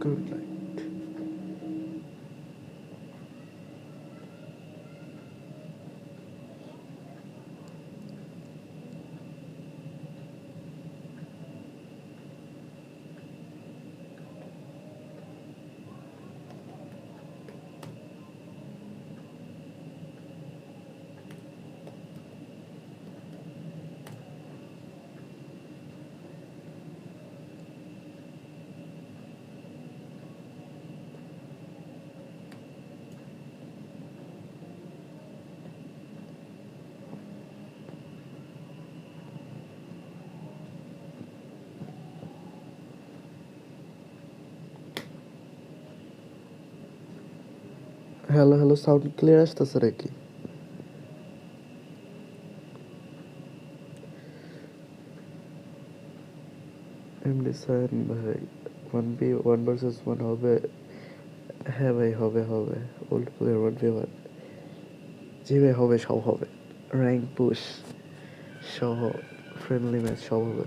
Good night. Hello hello, sound clear আসতেছে নাকি? MD sign ভাই, 1v1 হবে। হ্যাঁ ভাই, হবে হবে। ওল্ড প্লেয়ার 1v1, জি ভাই, হবে, সব হবে। র্যাঙ্ক পুশ সহ, ফ্রেন্ডলি ম্যাচ সব হবে।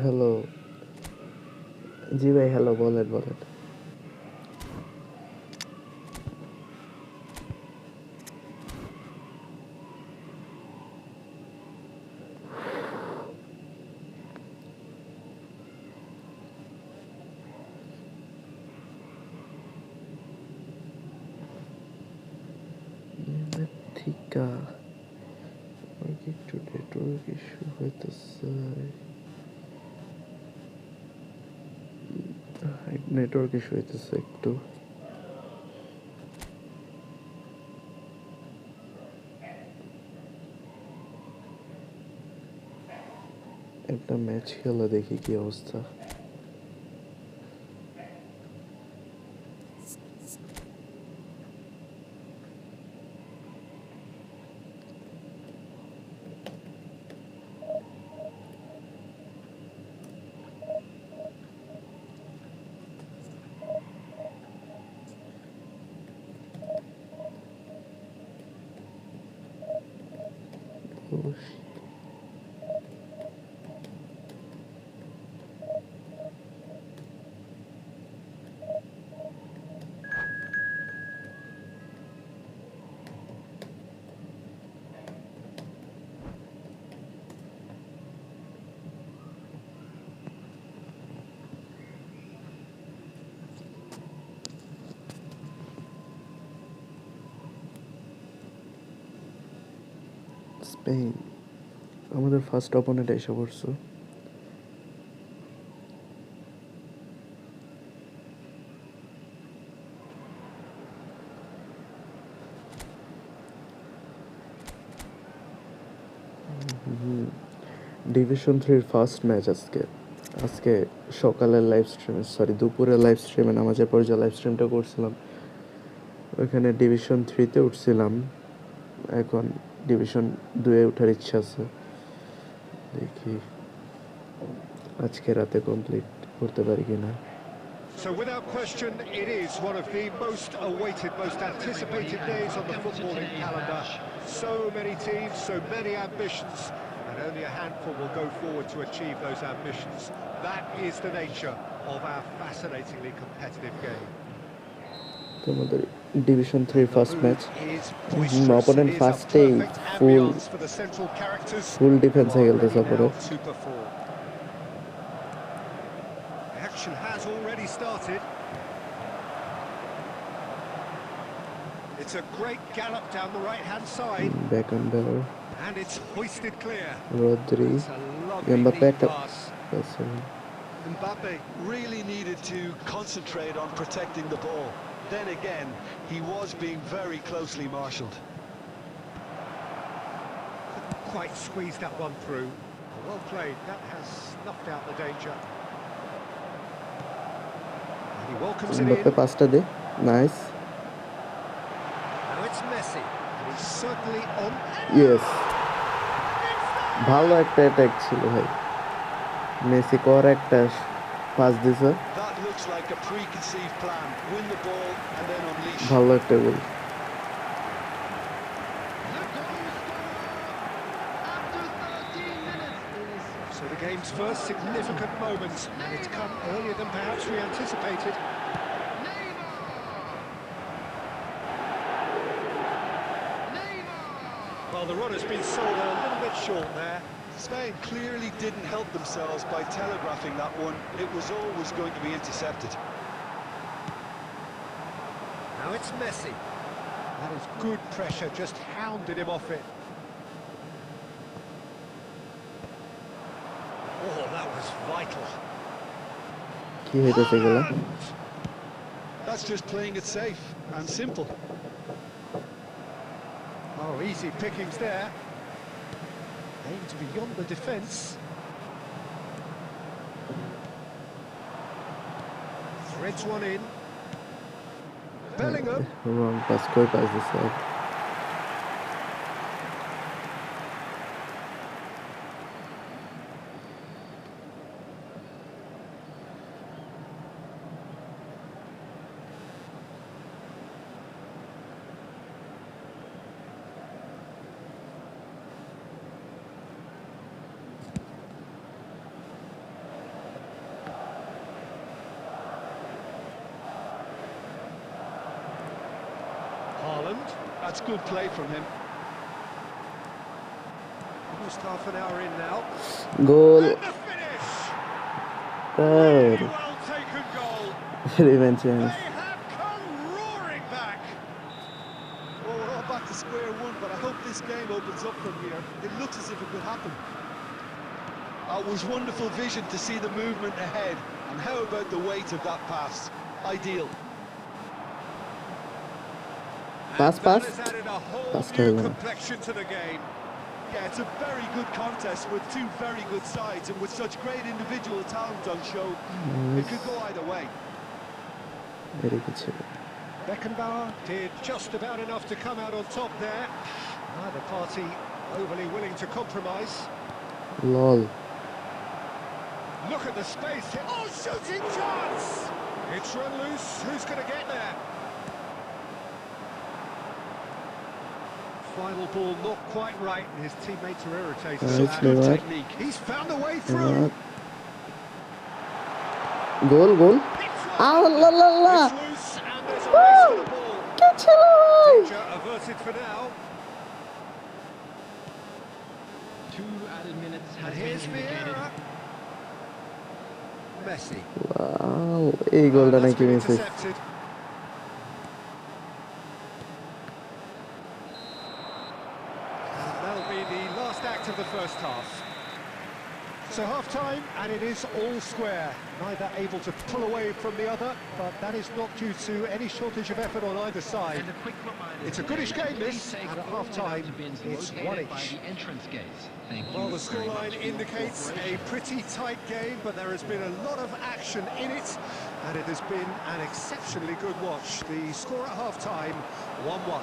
হ্যালো, জি ভাই, হ্যালো, বলেন বলেন। ঠিকা আমার কি একটু নেটওয়ার্ক ইস্যু হইতেছে? নেটওয়ার্ক ইস্যু হইতেছে একটু। একটা ম্যাচ খেলা দেখি কি অবস্থা। স্পেন আমাদের ফার্স্ট অপোনেন্ট এসে পড়ছে। ডিভিশন 3-র ফার্স্ট ম্যাচ আজকে। আজকে সকালের লাইভ স্ট্রিমে, সরি দুপুরের লাইভ স্ট্রিমে, নামাজের পর যে লাইভ স্ট্রিমটা করছিলাম ওইখানে ডিভিশন 3-তে উঠছিলাম। এখন ডিভিশন 2-এ ওঠার ইচ্ছা আছে, দেখি আজকে রাতে কমপ্লিট করতে পারি কিনা। So without question, it is one of the most awaited, most anticipated days on the footballing calendar. So many teams, so many ambitions, and only a handful will go forward to achieve those ambitions. That is the nature of our fascinatingly competitive game. তোমাদের division 3-র first match. Opponent It is a ফার্স্টেই perfect full ambience for the central characters. ডিফেন্সে খেলতেছে opponent. To perform. Action has already started. It's a great gallop down the right-hand side. Beckham Beller. And it's hoisted clear. Rodri. It's a lovely neat pass. Mbappe really needed to concentrate on protecting the ball. Then again, he was being very closely marshalled. Couldn't quite squeeze that one through. Well played, that has snuffed out the danger. He welcomes it in. Mbappe পাসটা দে, nice. Now it's Messi, and he's certainly on. Yes, ভালো একটা attack ছিল ভাই। Messi কর একটা pass দিছে, That looks like a preconceived plan. Win the ball and then unleash. ভালো একটা গোল। So the game's first significant moment, and it's come earlier than perhaps we anticipated. Well, the run has been sold a little bit short there. Spain clearly didn't help themselves by telegraphing that one. It was always going to be intercepted. Now it's Messi. That is good pressure, just hounded him off it. Oh, that was vital. কি হইতেছে এগুলা? That's just playing it safe and simple. Oh, easy pickings there. Aimed beyond the defence. Threads one in. Bellingham. Wrong pass, কই pass দিছে? Haaland. That's good play from him. Almost half an hour in now. Goal. And the finish! Third. Really well taken goal. Revenge chance. They have come roaring back. Well, we're all back to square one, but I hope this game opens up from here. It looks as if it could happen. It was wonderful vision to see the movement ahead. And how about the weight of that pass? Ideal. Pass, And pass. that has added a whole Pass new Taylor. complexion to the game. Yeah, it's a very good contest with two very good sides, and with such great individual talent on show, it could go either way. Very good ছিল। Beckenbauer did just about enough to come out on top there. Neither party overly willing to compromise. Lol. Look at the space here. Oh, shooting chance! It's run loose. Who's going to get there? Final ball not quite right, and his teammates are irritated. Nice, at that. Good Good work. technique. He's found a way through. Goal goal. It's Allah loose, and there's a race for the ball. কি ছিল ভাই? Danger averted for now. 2 added minutes And has been here's indicated. Vieira. Messi. Wow, এই গোলটা That's নাকি been Mrs. intercepted. And that'll be the last act of the first half. So half-time, and it is all square. Neither able to pull away from the other, but that is not due to any shortage of effort on either side. And a quick reminder It's a goodish today, game, this, please take and at all half-time, the bins it's located 1 by each. the entrance gates. Thank you Well, the very scoreline much for your indicates a cooperation. pretty tight game, but there has been a lot of action in it, and it has been an exceptionally good watch. The score at half-time, 1-1.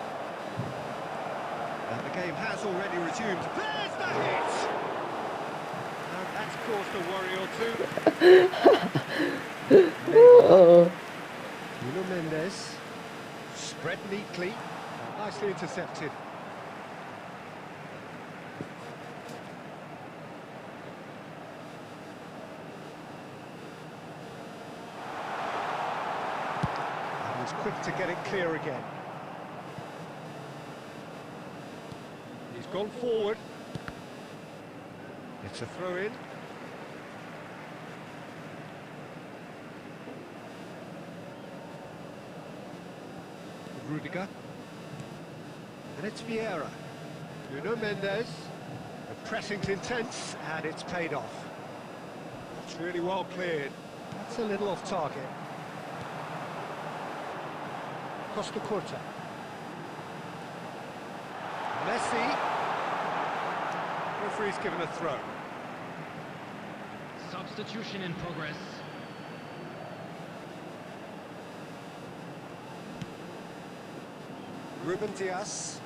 And the game has already resumed. There's the hit! And that's caused a worry or two. Nuno Mendes, spread neatly, nicely intercepted. Was quick to get it clear again. He's gone forward. It's a throw-in. Rudiger. And it's Vieira. Nuno Mendes. The pressing's intense, and it's paid off. It's really well cleared. That's a little off target. Costa Curta. Messi. Referee's given a throw. Substitution in progress. Ruben Diaz.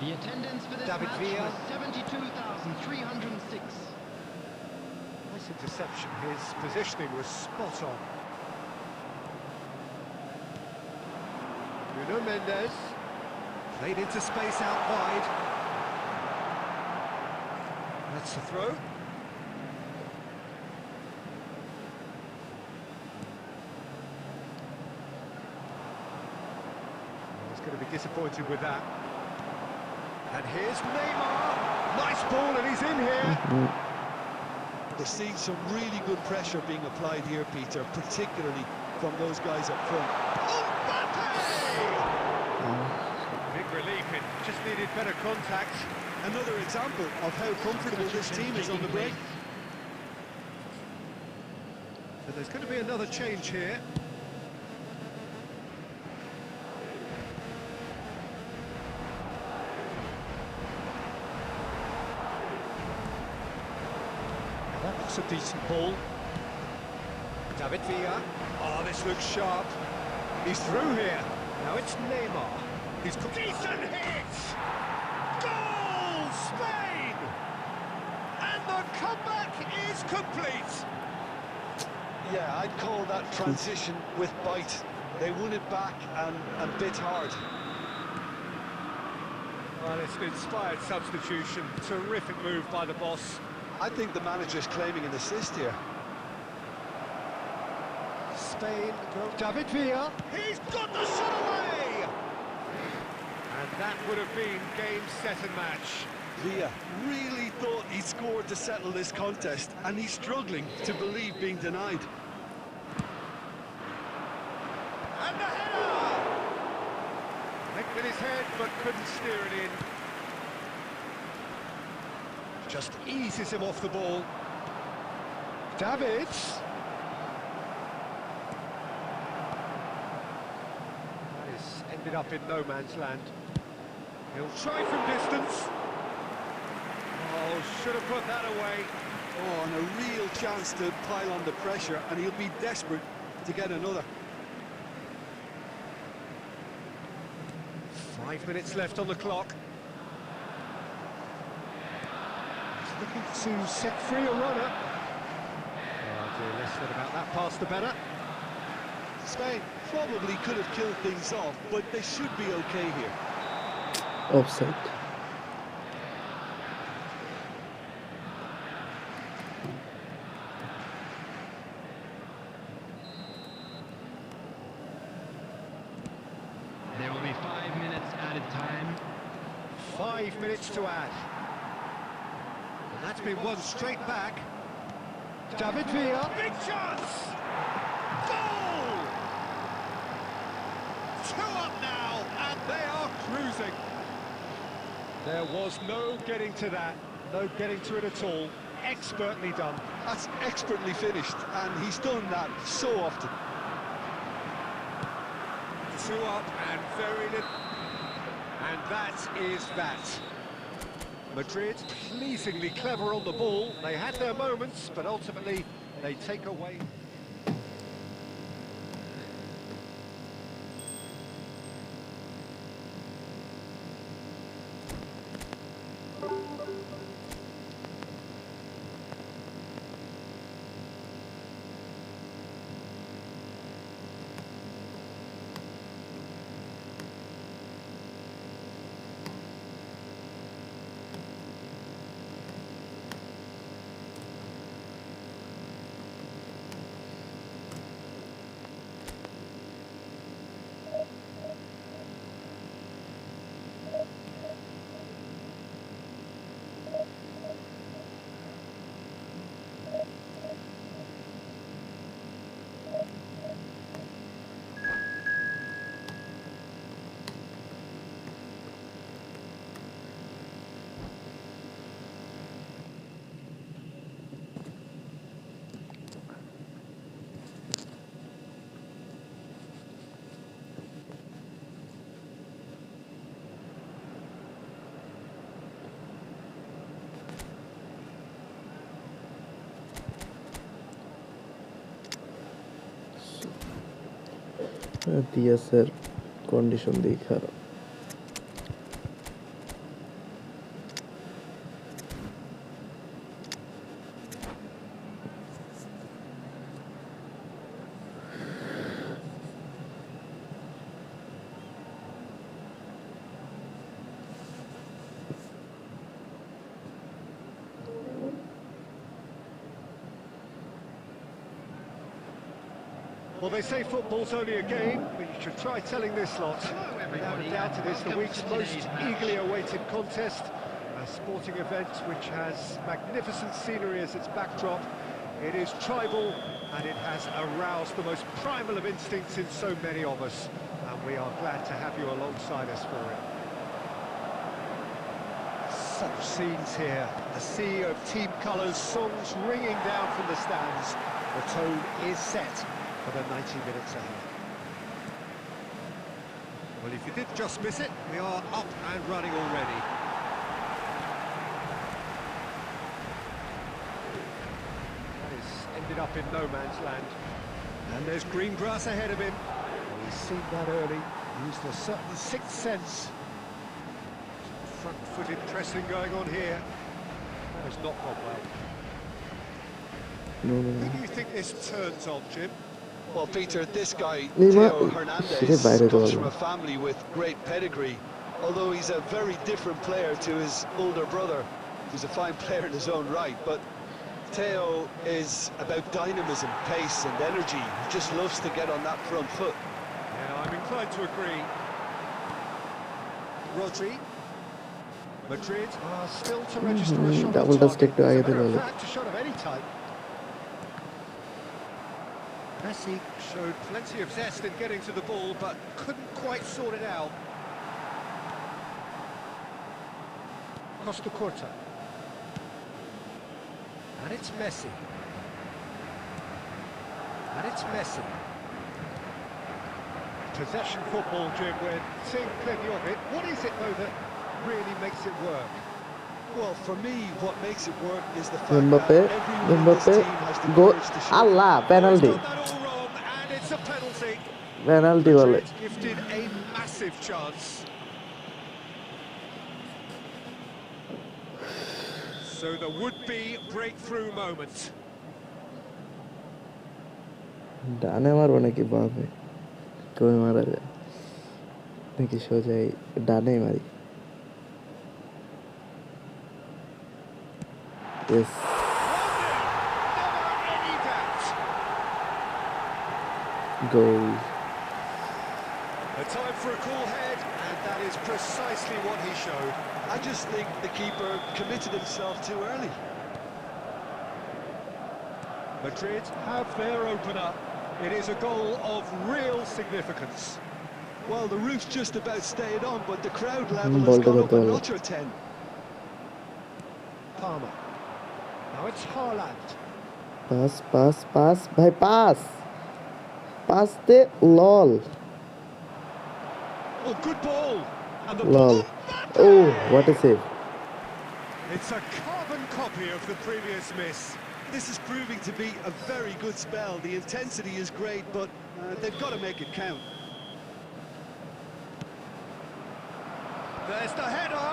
The attendance for this David match Villa. was 72,306. Nice interception. His positioning was spot on. Nuno Mendes. Played into space out wide. That's the throw. He's going to be disappointed with that. And here's Neymar. Nice ball, and he's in here. They're seeing some really good pressure being applied here, Peter, particularly from those guys up front. Big relief, it just needed better contact. Another example of how comfortable this team is on the break. And there's going to be another change here. That looks a decent ball. David Villa. Oh, this looks sharp. He's through here. Now it's Neymar. He's got decent hit! Goal, Spain! And the comeback is complete. Yeah, I'd call that transition with bite. They won it back and bit hard. Well, it's an inspired substitution. Terrific move by the boss. I think the manager's claiming an assist here. Spain go. David Villa. He's got the shot away! And that would have been game, set and match. Villa really thought he scored to settle this contest, and he's struggling to believe being denied. And the header! Nicked with his head, but couldn't steer it in. Just eases him off the ball. Davids. That is ended up in no man's land. He'll try from distance. Oh, should have put that away. Oh, and a real chance to pile on the pressure, and he'll be desperate to get another. 5 minutes left on the clock. He's looking to set free a runner. Oh dear, less said about that pass the better. Spain probably could have killed things off, but they should be okay here. Offside. There will be 5 minutes added time. 5 minutes to add. And that's been won straight back. David Villa. Big chance! Goal! 2 up now, and they are cruising. There was no getting to that, no getting to it at all. Expertly done. That's expertly finished, and he's done that so often. 2 up and very little. And that is that. Madrid pleasingly clever on the ball. They had their moments, but ultimately they take away. দিয়াসের condition দিয়ে খারাপ। Well, they say football's only a game, but you should try telling this lot. Without a doubt, it is the week's most eagerly awaited contest. A sporting event which has magnificent scenery as its backdrop. It is tribal, and it has aroused the most primal of instincts in so many of us. And we are glad to have you alongside us for it. Such scenes here. A sea of team colours, songs ringing down from the stands. The tone is set for the 90 minutes ahead. Well, if you did just miss it, we are up and running already. That is ended up in no man's land. And there's green grass ahead of him. Well, he's seen that early, used a certain sixth sense. Front-footed pressing going on here. That has not gone well. No. Who do you think this turns on, Jim? Well, Peter, this guy, Neymar- Theo Shit, Hernandez, বাইরে comes চলে from গেল। a family with great pedigree, although he's a very different player to his older brother, who's a fine player in his own right. But Theo is about dynamism, pace and energy. He just loves to get on that front foot. Yeah, I'm inclined to agree. Rodri. Madrid are still to register a shot double on dust target. একটু As আগে a matter দিলে of হলো। fact, a shot of any type. Messi showed plenty of zest in getting to the ball, but couldn't quite sort it out. Costa Curta. And it's Messi. And it's Messi. Possession football, Jim, we're seeing plenty of it. What is it, though, that really makes it work? Well, for me, what makes it work is the fact Mbappe, that everyone in this team has the go courage to show. Allah He's penalty got that all wrong, and it's a penalty. penalty বলে Madrid gifted a massive chance. So the would-be breakthrough moment. ডানে মারবো নাকি বামে কই মারা যায় নাকি সোজাই ডানে মারি yes Never any doubt. goal A time for a cool head, and that is precisely what he showed. I just think the keeper committed himself too early. Madrid have their opener. It is a goal of real significance. Well, the roof's just about stayed on, but the crowd level has ball to gone the up a ball. notch or 10. Palmer. Now it's Haaland. pass ভাই pass they lol Oh, good ball. And the lol ball. oh what a save It's a carbon copy of the previous miss. This is proving to be a very good spell. The intensity is great, but they've got to make it count. There's the header.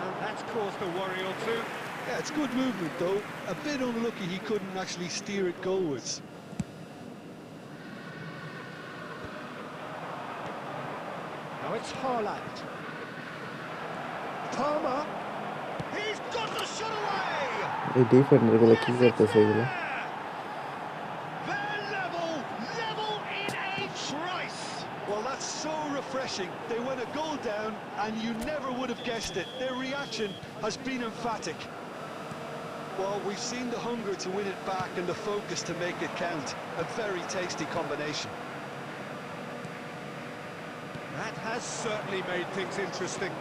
And that's caused a worry or two. Yeah, it's good movement, though. A bit unlucky he couldn't actually steer it goalwards. Now it's Haaland. Palmer. He's got the shot away. এই defender গুলো কি করতেছে এগুলো They're level in a trice. Well, that's so refreshing. They went a goal down, and you never would have guessed it. Their reaction has been emphatic. Well, we've seen the hunger to win it back and the focus to make it count. A very tasty combination. That has certainly made things interesting.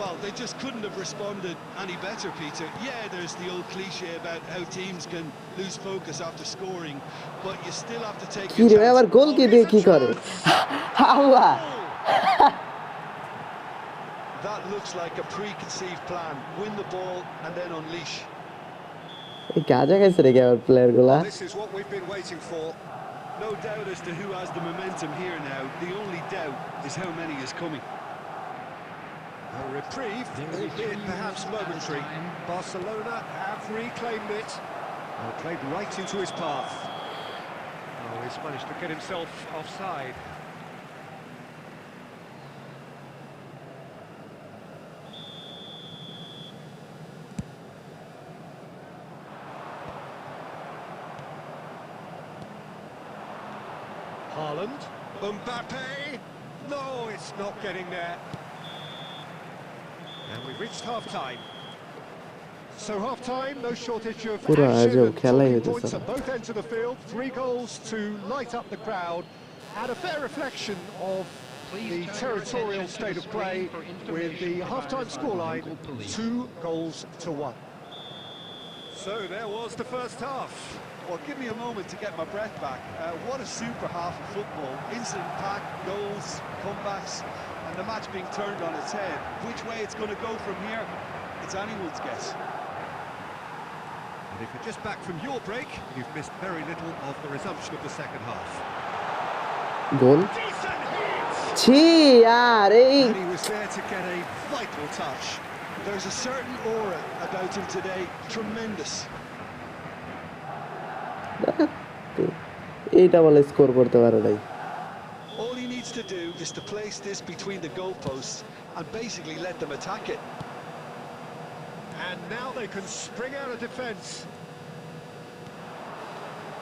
Well, they just couldn't have responded any better, Peter. Yeah, there's the old cliche about how teams can lose focus after scoring, but you still have to take কি your রে chance. আবার গোল কে দিয়ে কি করে আল্লাহ That looks like a preconceived plan. Win the ball and then unleash. এই কাজে গেছে রে আবার প্লেয়ার গুলা This is what we've been waiting for. No doubt as to who has the momentum here now. The only doubt is how many is coming. A reprieve, albeit perhaps momentary. Barcelona have reclaimed it. And played right into his path. Oh, he's managed to get himself offside. Haaland. Mbappe. No, it's not getting there. And we've reached half-time. So half-time, no shortage of পুরো action আজব and খেলাই talking হইতেছে points না at both ends of the field. 3 goals to light up the crowd. And a fair reflection of the territorial state of play with the half-time scoreline 2 goals to 1. So there was the first half. Well, give me a moment to get my breath back. What a super half of football. Incident-packed, goals, comebacks, and the match being turned on its head. Which way it's going to go from here, it's anyone's guess. And if you're just back from your break, you've missed very little of the resumption of the second half. Goal Decent hit! ছি यार এই And he was there to get a vital touch. There's a certain aura about him today. Tremendous. এইটা বলে score করতে পারে নাই All he needs to do is to place this between the goalposts and basically let them attack it. And now they can spring out of defence.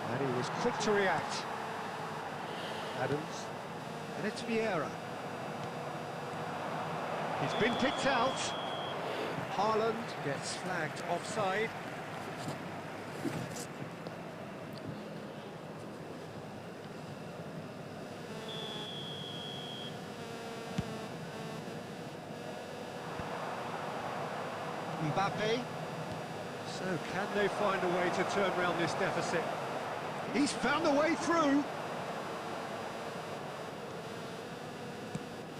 And he was quick to react. Adams. And it's Vieira. He's been picked out. Haaland gets flagged offside. Mbappe. So can they find a way to turn around this deficit? He's found a way through.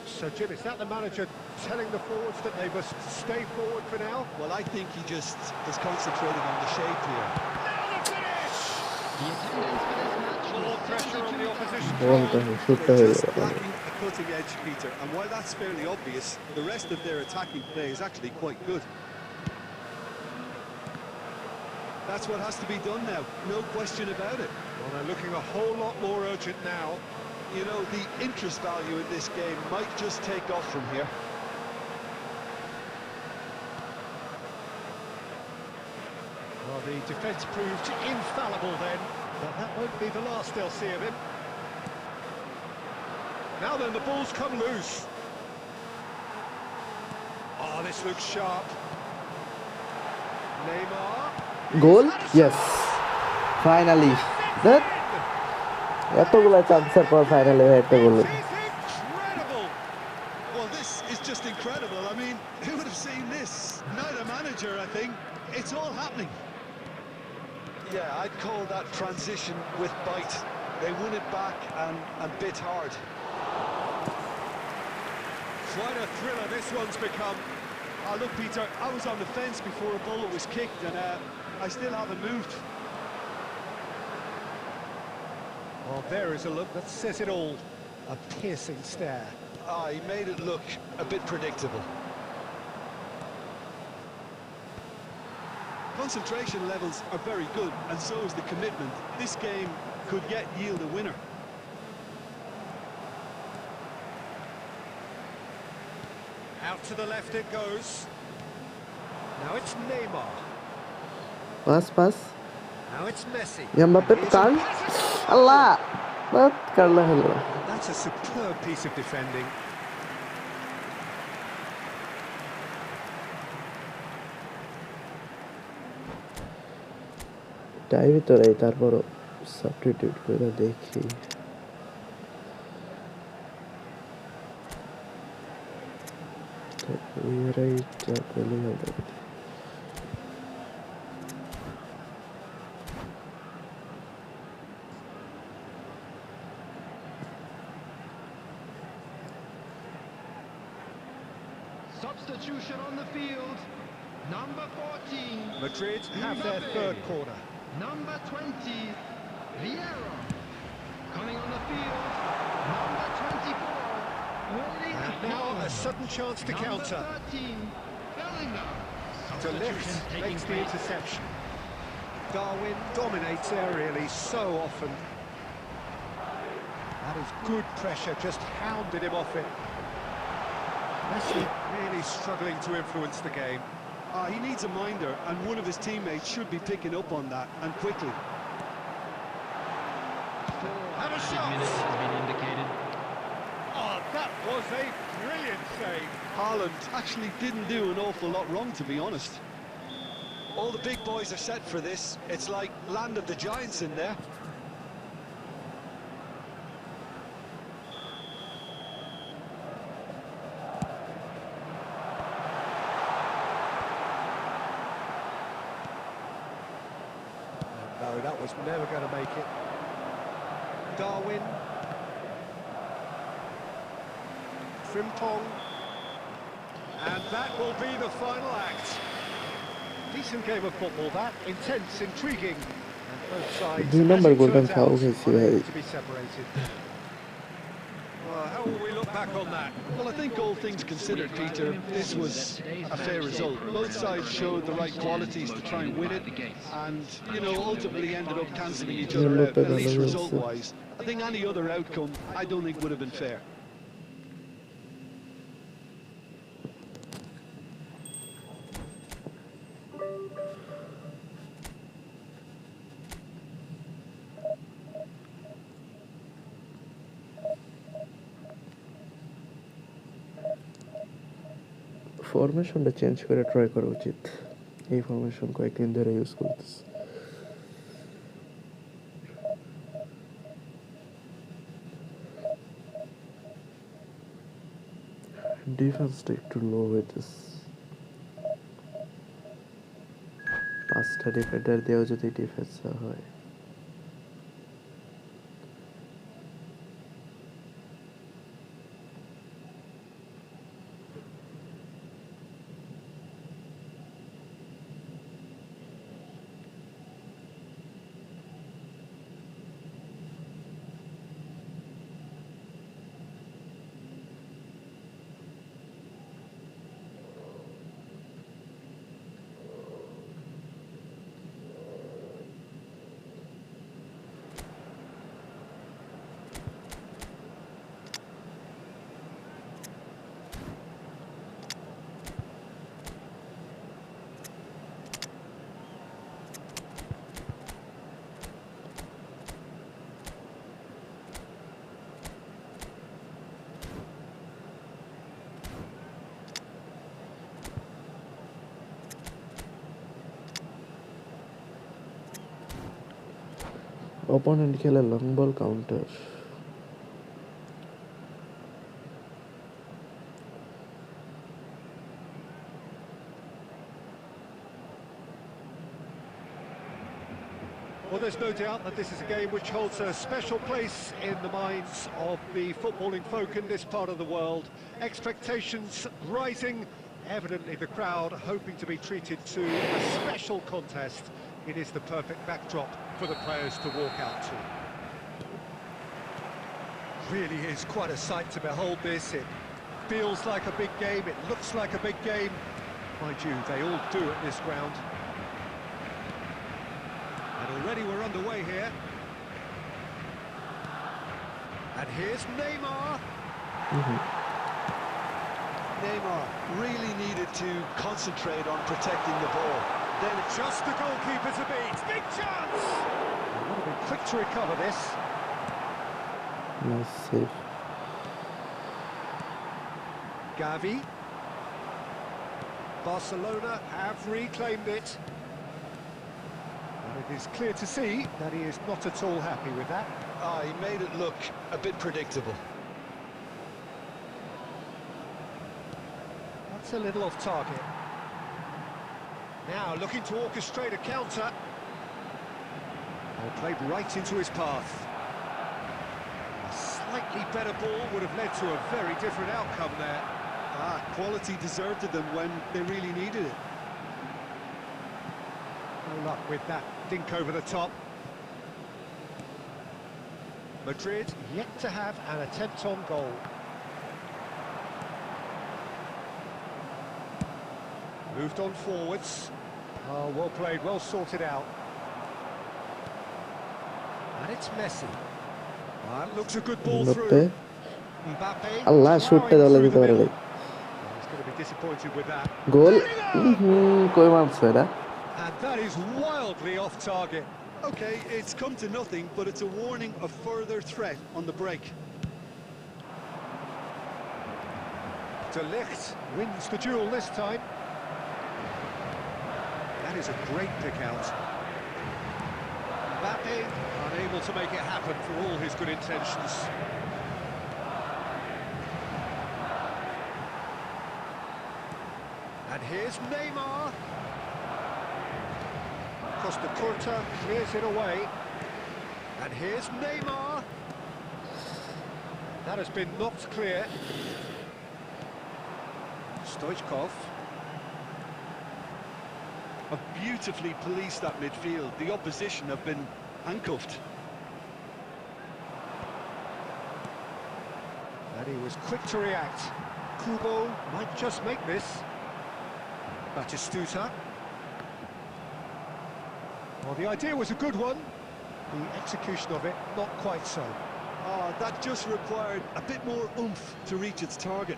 So Jim, is that the manager telling the forwards that they must stay forward for now? Well, I think he just is concentrating on the shape here. Now the finish! The attendance for this match More was pressure on the opposition. বলটা শুটটা They're হয়ে just গেল lacking a cutting edge, Peter, and while that's fairly obvious, the rest of their attacking play is actually quite good. That's what has to be done now, no question about it. Well, they're looking a whole lot more urgent now. You know, the interest value in this game might just take off from here. Well, the defence proved infallible then, but that won't be the last they'll see of him. Now then, the ball's come loose. Oh, this looks sharp. Neymar. Goal yes finally that এতগুলা চান্সের পর finally একটা গোল It is incredible. Well, this is just incredible. I mean, who would have seen this? Neither manager, I think. It's all happening. Yeah, I'd call that transition with bite. They won it back and bit hard. Quite a thriller this one's become. Oh, look, Peter, I was on the fence before a bullet was kicked, and I still haven't moved. Well, there is a look that says it all. A piercing stare. Ah, he made it look a bit predictable. Concentration levels are very good, and so is the commitment. This game could yet yield a winner. Out to the left it goes. Now it's Neymar. Pass pass Now it's Messi. Mbappe Here's curl a pass. আল্লাহ বাত কারলা হলো That's a superb piece of defending. টাই ভিতরে তারপর substitute করে দেখি এইটা পেলে হবে substitution on the field. Number 14. Madrid have their third corner. Number 20. Vieira. Coming on the field. Number 24. Holding And now a sudden chance to counter. Number 13. Bellingham. To lift Substitution taking makes the place. interception. Darwin dominates aerially so often. That is good pressure, just hounded him off it. Messi really struggling to influence the game. He needs a minder, and one of his teammates should be picking up on that, and quickly. Have a 8 shot. minutes has been indicated. Oh, that was a brilliant save. Haaland actually didn't do an awful lot wrong, to be honest. All the big boys are set for this. It's like land of the giants in there. No, that was never going to make it. Darwin. Frimpong. And that will be the final act. Decent game of football, that. Intense, intriguing. And both sides, Do you remember as it Golden turns Cow? out, Yes, unable yeah. to be separated. Well, how will we look back on that? Well, I think all things considered, Peter, this was a fair result. Both sides showed the right qualities to try and win it, and, you know, ultimately ended up cancelling each other out, at least result-wise. I think any other outcome, I don't think would have been fair. ফরমেশনটা change করে try করা উচিত। এই formation কয়েকদিন ধরে use করতেছি। ডিফেন্সটা একটু লো হইতেছে। 5টা ডিফেন্ডার দিয়েও যদি ডিফেন্স হয়, অপোনেন্ট খেলে long ball counter. Well, there's no doubt that this is a game which holds a special place in the minds of the footballing folk in this part of the world. Expectations rising, evidently the crowd hoping to be treated to a special contest. It is the perfect backdrop for the players to walk out to. Really is quite a sight to behold this. It feels like a big game, it looks like a big game. Mind you, they all do at this ground. And already we're underway here. And here's Neymar. Neymar really needed to concentrate on protecting the ball. Then just the goalkeeper to beat. Big chance! They would have been quick to recover this. Nice save. Gavi. Barcelona have reclaimed it. And it is clear to see that he is not at all happy with that. He made it look a bit predictable. That's a little off target. Now looking to orchestrate a counter. Oh, played right into his path. A slightly better ball would have led to a very different outcome there. Quality deserted them when they really needed it. No luck with that dink over the top. Madrid yet to have an attempt on goal. Moved on forwards. Oh, well played, well sorted out. And it's Messi. That looks a good ball through. Mbappe. আল্লাহ শুটটা দলে দিতে পারে। He's going to be disappointed with that. গোল কই মারছে এটা? And that is wildly off target. Okay, it's come to nothing, but it's a warning of further threat on the break. De Ligt wins the duel this time. That is a great pick out. Mbappe unable to make it happen for all his good intentions. And here's Neymar. Costa Curta clears it away. And here's Neymar. That has been knocked clear. Stoichkov. Have beautifully policed that midfield. The opposition have been handcuffed. And he was quick to react. Kubo might just make this. Batistuta. Well, the idea was a good one. The execution of it, not quite so. Oh, that just required a bit more oomph to reach its target.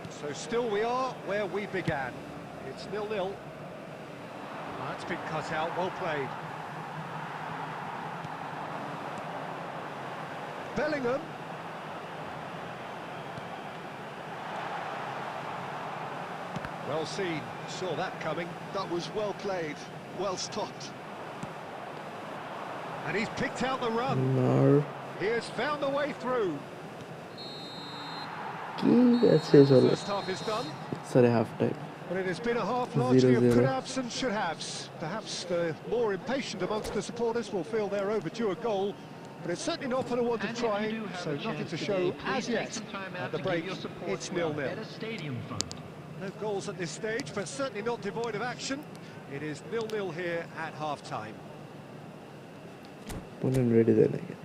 So still we are where we began. It's 0-0. That's been cut out, well played. Bellingham. Well seen, saw that coming. That was well played, well stopped. And he's picked out the run. No. He has found a way through. কি আছে চলে First half is done. Sorry half time But it has been a half largely of 0-0. could-haves and should-haves. Perhaps the more impatient amongst the supporters will feel they're overdue a goal, but it's certainly not for the want of And if you trying, do have so a nothing chance to today, show please as take yet. some time At out the to break, give your support it's to our 0-0. better stadium fund. No goals at this stage, but certainly not devoid of action. It is 0-0 here at half-time. Opponent ready দেয় নাকি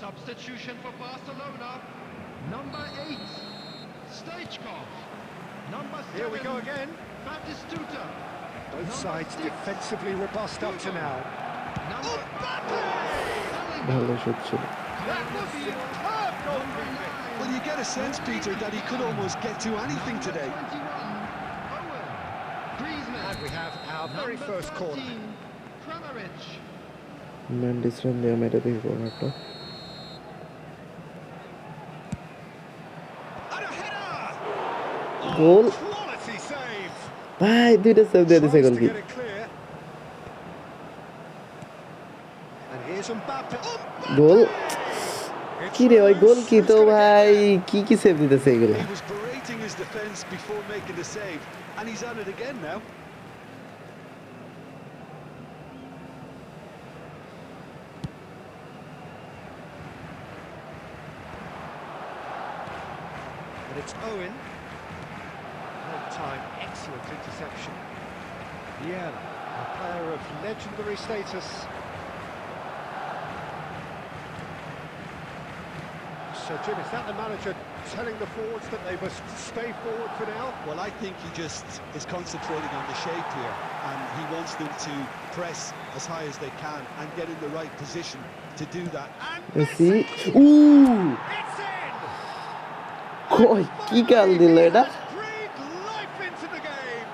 Substitution for Barcelona. Number 8, Stoichkov. Number 7, Here we go again. Batistuta. Both Number sides 6, defensively robust up to now. Number 5, ভালো shoot ছিল That was superb goalkeeping. Well, you get a sense, Peter, that he could almost get to anything today. 21, Owen. Griezmann. And we have our very Number first corner. 13, Kramaric. Mandy's run দিয়ে মেরে দিই কর্নারটা And a header! Goal Quality save! ভাই দুইটা save দিয়ে দিছে Tries goal to কি get it clear. And here's Mbappe. Goal It's কি রে ওই loose. গোল কি Who's তো gonna get ভাই there? কি সেভ দিতেছে এগুলা He was berating his defence before making the save, and he's at it again now. And it's Owen. Long time, excellent interception. Yeah, a player of legendary status. So, Jim, is that the manager telling the forwards that they must stay forward for now? Well, I think he just is concentrating on the shape here, and he wants them to press as high as they can and get in the right position to do that. And Messi Messi! উ It's in! কই কি কাল দিল এটা Breathed life into the game!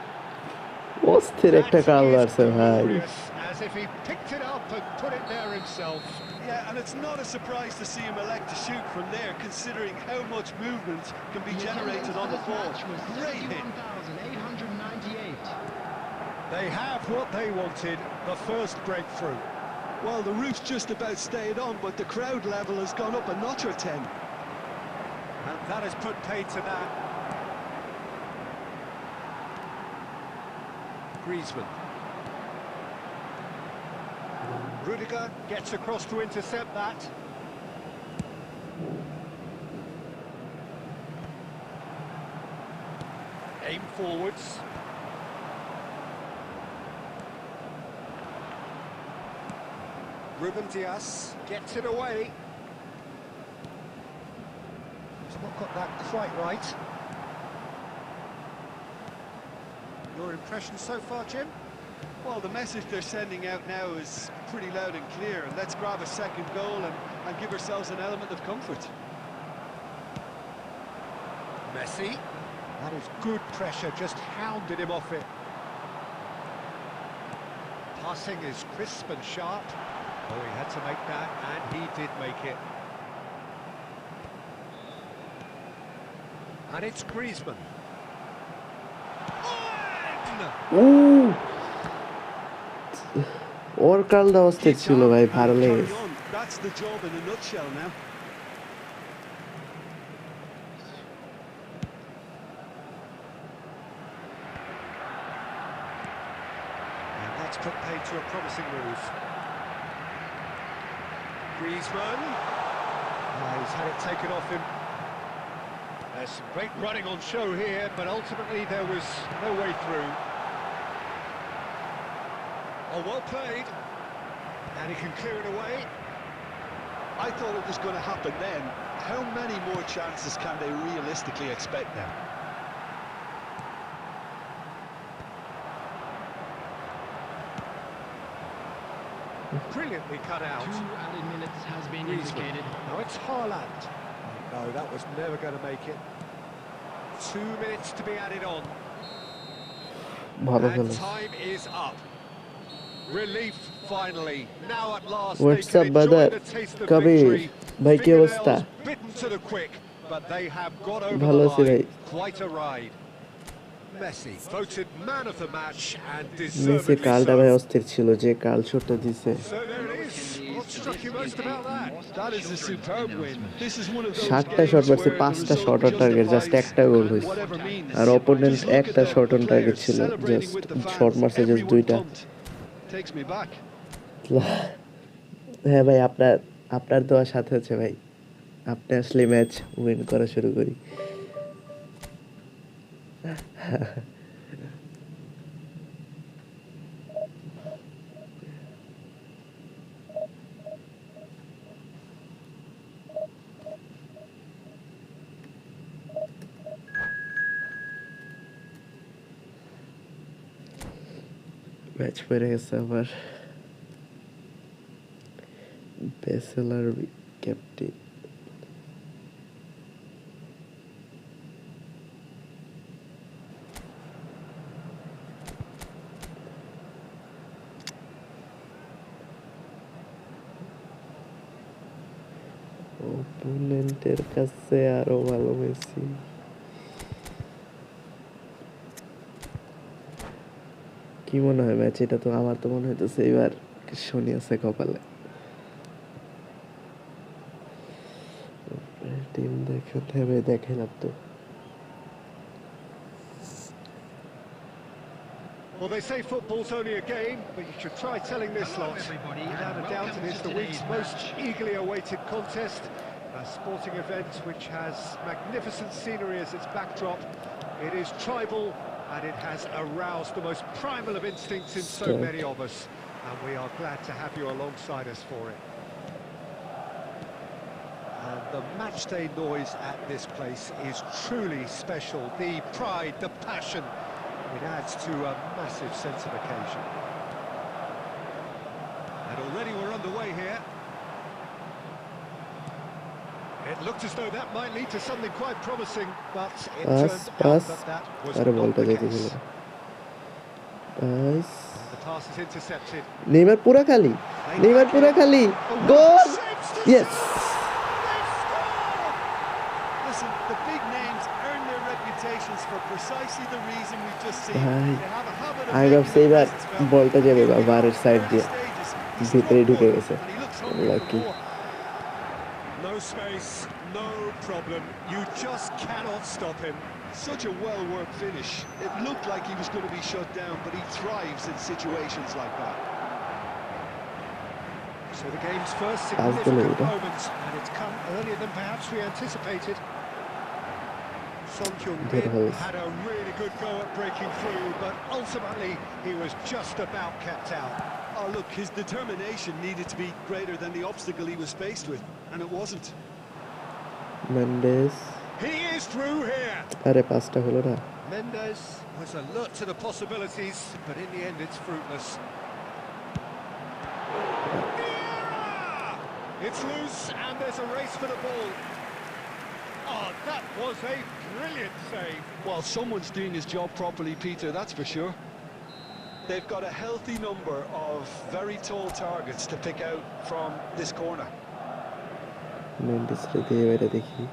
অস্থির একটা কাল That is মারছে ভাই glorious, as if he picked it up and put it there himself. Yeah, and it's not a surprise to see him elect to shoot from there, considering how much movement can be generated on the ball. Great hit. 71,898. They have what they wanted, the first breakthrough. Well, the roof's just about stayed on, but the crowd level has gone up a notch or 10. And that has put paid to that. Griezmann. Rudiger gets across to intercept that. Aim forwards. Ruben Dias gets it away. He's not got that quite right. Your impression so far, Jim? Well, the message they're sending out now is pretty loud and clear. Let's grab a second goal and give ourselves an element of comfort. Messi. That is good pressure, just hounded him off it. Passing is crisp and sharp. Oh, he had to make that, and he did make it. And it's Griezmann. Ooh! ওর কালটা অস্থির ছিল ভাই, ভালো লেগেছে। That's the job in a nutshell now. And that's put paid to a promising move. Griezmann. He's had it taken off him. There's some great running on show here, but ultimately there was no way through. Oh, well played. And he can clear it away. I thought it was going to happen then. How many more chances can they realistically expect now? Brilliantly cut out. 2 added minutes has been Griezmann. indicated. Now it's Haaland. No, that was never going to make it. 2 minutes to be added on. ভালো And খেলে। time is up. Relief finally. Now at last What's they up, can brother? enjoy the taste of Kabir, victory. ভাই কি অবস্থা? Fingernails bitten to the quick, but they have got over ভালো the আছি ভাই। line. Quite a ride. Messi voted man of the match and Messi deservedly কালটা ভাই so. অস্থির ছিল, যে কাল শটটা দিছে। So there it is. What struck you most about that? That is a superb win. This is one of those 7টা games shot মারছে, where the 5টা result shot on target, just justifies একটা গোল হইছে। whatever means. আর opponent Just look at একটা the shot on target players ছিল, celebrating just with the shot fans. মারছে জাস্ট Everyone 2টা। pumped. Takes me back. হ্যাঁ ভাই, আপনার দোয়া সাথে আছে ভাই, আপনি আসলে ম্যাচ উইন করা শুরু করি। ম্যাচ পড়ে গেছে আবার। Bachelor captain. অপোনেন্টের কাছে আরো ভালো মেসি। কি মনে হয় ম্যাচ? এটা তো আমার তো মনে হইতেছে এবার শনি আছে কপালে। টিম দেখাতে হবে, দেখাইলাম তো। Well, they say football's only a game, but you should try telling this Hello, lot. everybody, Without and a doubt, welcome it is to the week's today's most match. eagerly awaited contest. A sporting event which has magnificent scenery as its backdrop. It is tribal, and it has aroused the most primal of instincts in so Stop. many of us. And we are glad to have you alongside us for it. And the matchday noise at this place is truly special. The pride, the passion, it adds to a massive sense of occasion. And already we're underway here. It looked as though that might lead to something quite promising, but it turned out that was আরে not বলটা the যেতে case. ছিল। Pass. And the pass is intercepted. Neymar পুরা খালি, Neymar পুরা খালি, গোল! Yes! They've scored! Listen, the big names earn their reputations for precisely the reason we've just seen. ভাই, They have a habit of আমি making ভাবছি their এবার presence felt. বলটা যাবে Here we are, বারের সাইড early দিয়ে, stages. He ভিতরে struck ঢুকে good, গেছে। and he looks hungry for lucky. more. No space, no problem. You just cannot stop him. Such a well-worked finish. It looked like he was going to be shut down, but he thrives in situations like that. So the game's first As the significant leader. moment, and it's come earlier than perhaps we anticipated. Son Good Heung-min host. had a really good go at breaking through, but ultimately he was just about kept out. Oh, look, his determination needed to be greater than the obstacle he was faced with, and it wasn't. Mendes. He is through here. আরে পাসটা হলো না। Mendes was alert to the possibilities, but in the end it's fruitless. It's loose, and there's a race for the ball. Oh, that was a brilliant save. Well, someone's doing his job properly, Peter, that's for sure. They've got a healthy number of very tall targets to pick out from this corner. মেন্ডিসরে দিয়ে এবারে দেখি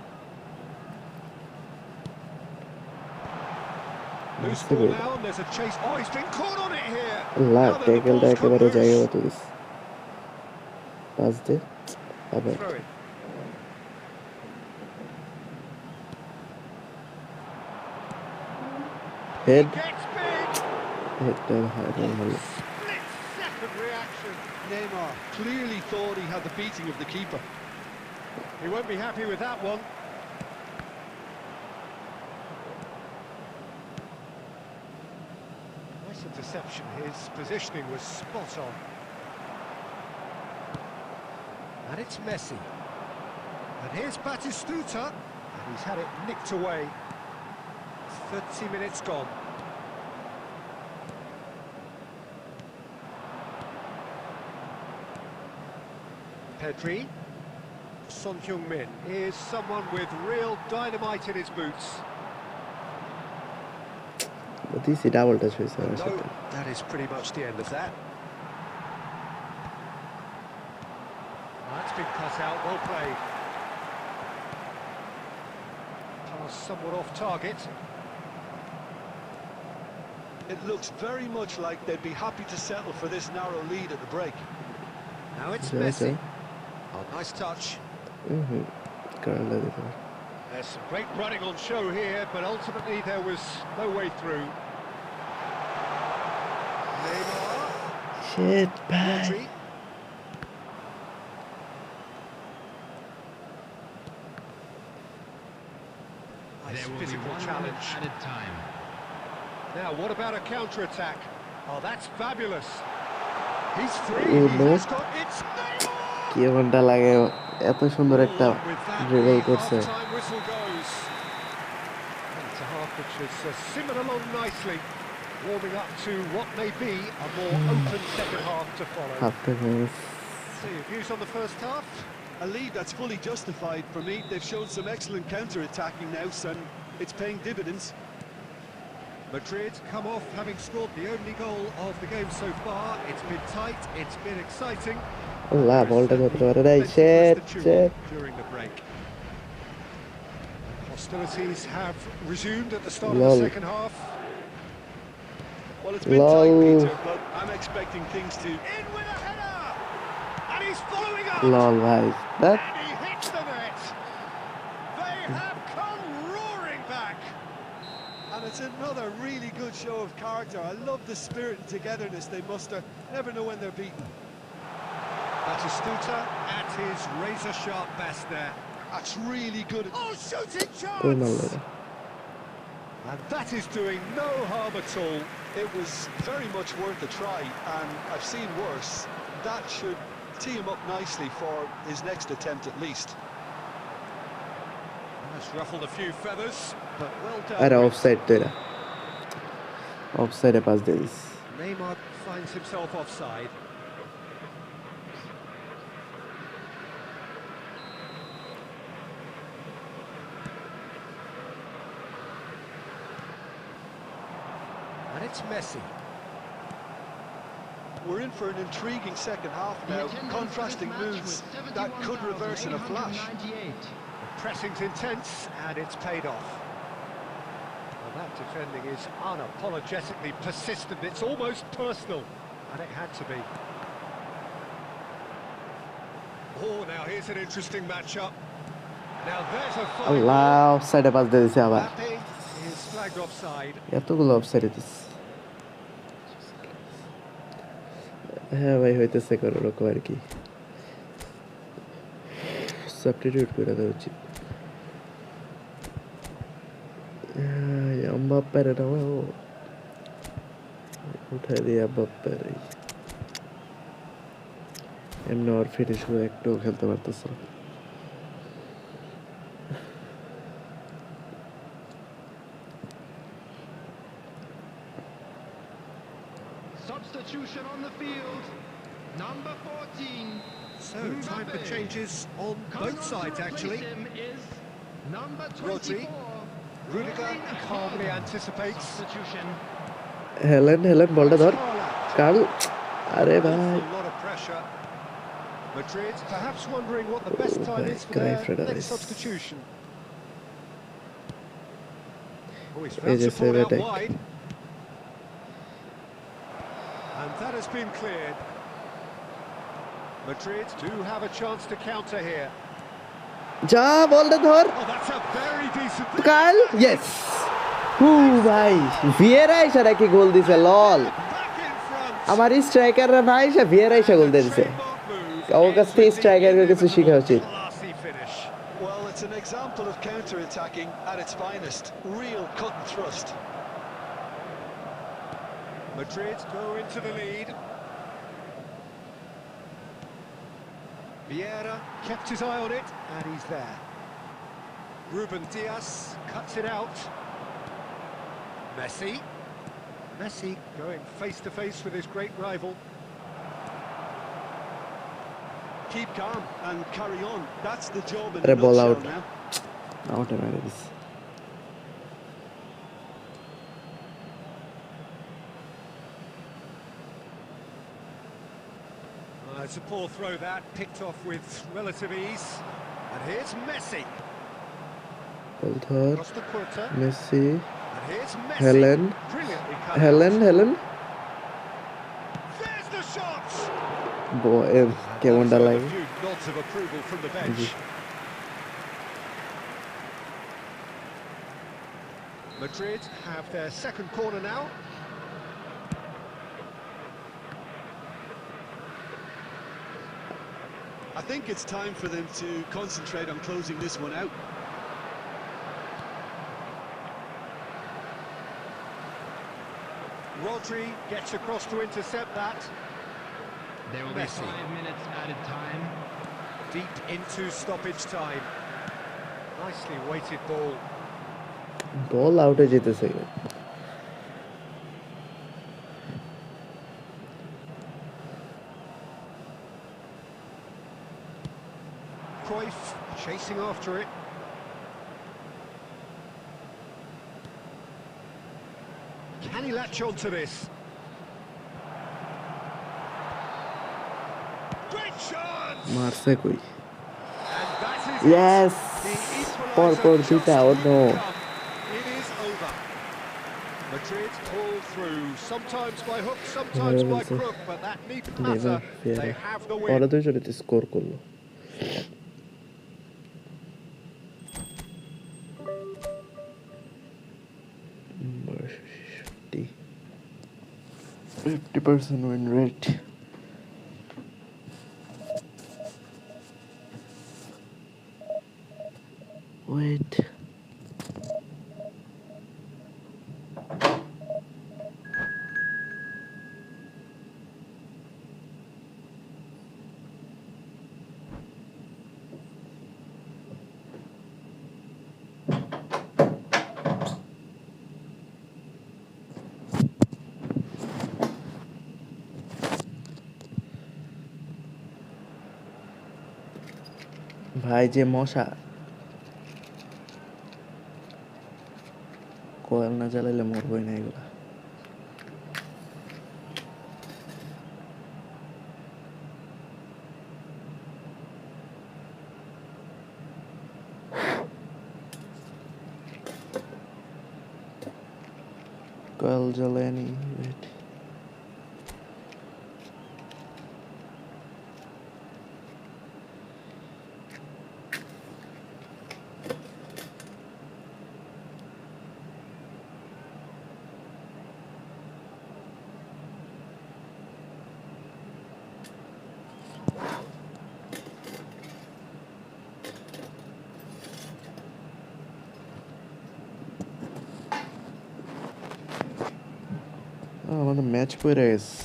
Loose ball now, and there's a chase. Oh, he's been caught on it here. Allah Now then, the ট্যাকেলটা ball's come একেবারে loose. জায়গা মতো this pass দে আবার Throw it. Head Gets big. হেডটা ভালো ভালো Split-second reaction. Neymar clearly thought he had the beating of the keeper. He won't be happy with that one. Nice interception. His positioning was spot on. And it's Messi. And here's Batistuta. And he's had it nicked away. 30 minutes gone. Pedri. Son Heung-min is someone with real dynamite in his boots. দিছি double touch হয়েছে আমার No, সাথে that is pretty much the end of that. That's been cut out, well played. Pass somewhat off target. It looks very much like they'd be happy to settle for this narrow lead at the break. Now it's Yeah, Messi. okay. Oh, nice touch. কারণটা দিতে পারে There's some great running on show here, but ultimately there was no way through. Neymar, shit ভাই Rodri. Nice There will be physical 1 minute challenge. added time. Now, what about a counter-attack? Oh, that's fabulous. He's free. Oh, He no. has got it's Neymar. কি ঘন্টা লাগে এত সুন্দর একটা Well, with that, dribble the করছে half-time whistle goes. And it's a half which has simmered along nicely, warming up to what may be a more open second half to follow. Half time So, your views on the first half? A lead that's fully justified for me. They've shown some excellent counter-attacking now, and it's paying dividends. Madrid come off having scored the only goal of the game so far. It's been tight, it's been exciting. আল্লাহ There is বলটা certainly ধরতে পারে নাই plenty shit for us to chew shit on during the break. Hostilities have resumed at the start of Lol. the second half. Well, it's been tight, Lol. Peter, but I'm expecting things to... In with a header! And he's following up! লল ভাই that And he hits the net! They have come roaring back! And it's another really good show of character. I love the spirit and togetherness they muster. Never know when they're beaten. Batistuta at his razor-sharp best there. That's really good. Oh, shooting কই মারলো chance! এটা And that is doing no harm at all. It was very much worth a try, and I've seen worse. That should tee him up nicely for his next attempt at least. Has ruffled a few feathers, but well done. আরে offside তো এটা অফসাইডে pass দিয়ে this Neymar finds himself offside. And it's Messi. We're in for an intriguing second half The now. attendance Contrasting for this match moves was that could reverse in a flash. 71,898. The pressing's intense, and it's paid off. Well, that defending is unapologetically persistent. It's almost personal, and it had to be. Oh, now here's an interesting matchup. Now there's a fight. আল্লাহ অফসাইডে pass দিয়ে দিছে আবার Mbappe is flagged offside. এতগুলো অফসাইডে this হ্যাঁ ভাই হইতেছে কোনো রকম আর কি সাবস্টিটিউট করে দেওয়া উচিত এমবাপ্পের এটা উঠাই দিয়ে এমবাপ্পের এমনি ওর ফিনিশ করে একটুও খেলতে পারতেছে না Substitution on the field. Number 14. So, time for Mbappe. changes on Coming both on to sides, actually. replace him is number Rodri. 24. Rudiger Erling calmly Haaland. anticipates. Substitution. Helen বলটা ধর Haaland. কাল আরে ভাই Awful lot of pressure. Madrid perhaps wondering what the best time Right, is for Cry their Federer next is- substitution. Oh, he's Is found a support save out attack. wide. And that has been cleared. Madrid do have a chance to counter here. যা বলটা ধর Oh, that's a very decent... কাল yes ভাই Vieira এসে নাকি গোল দিছে লল Back in front. আমার স্ট্রাইকাররা না এসে ভিয়েরা এসে গোল দিয়ে দিছে Trademark move আমার কাছ থেকে ends with the স্ট্রাইকারকে কিছু শেখা উচিত classy finish. Well, it's an example of counter-attacking at its finest. Real cut and thrust. Madrid go into the lead. Vieira kept his eye on it, and he's there. Ruben Diaz cuts it out. Messi going face-to-face with his great rival. Keep calm and carry on. That's the job in Aray, a ball nutshell out. now. আউটে মেরে দিছে It's a poor throw that, picked off with relative ease. And here's Messi. বল ধর Across the quarter. Messi And here's Messi. Helen. Brilliantly cut Helen out. There's the shot. কেমনটা That's লাগে a few nods of approval from the bench. Madrid have their second corner now. I think it's time for them to concentrate on closing this one out. Rodri gets across to intercept that. There will Messi. be 5 minutes added time. Deep into stoppage time. Nicely weighted ball. বল আউটে যেতেছে Cruyff chasing after it. Can he latch on to this? Great chance! মারছে কই And that is Yes! it. The equaliser পরপর just দুইটা out no come. It is over. Madrid pull through, sometimes by hook, sometimes by বলছে। crook, but that needn't never matter. They have the ওরা win. দুজনে score করলো ষাটটি 50% win rate wait ভাই যে মশা কোয়েল না জ্বালাইলে মরবই না এগুলা কোয়েল জ্বালায়নি wait আমাদের ম্যাচ পড়ে গেছে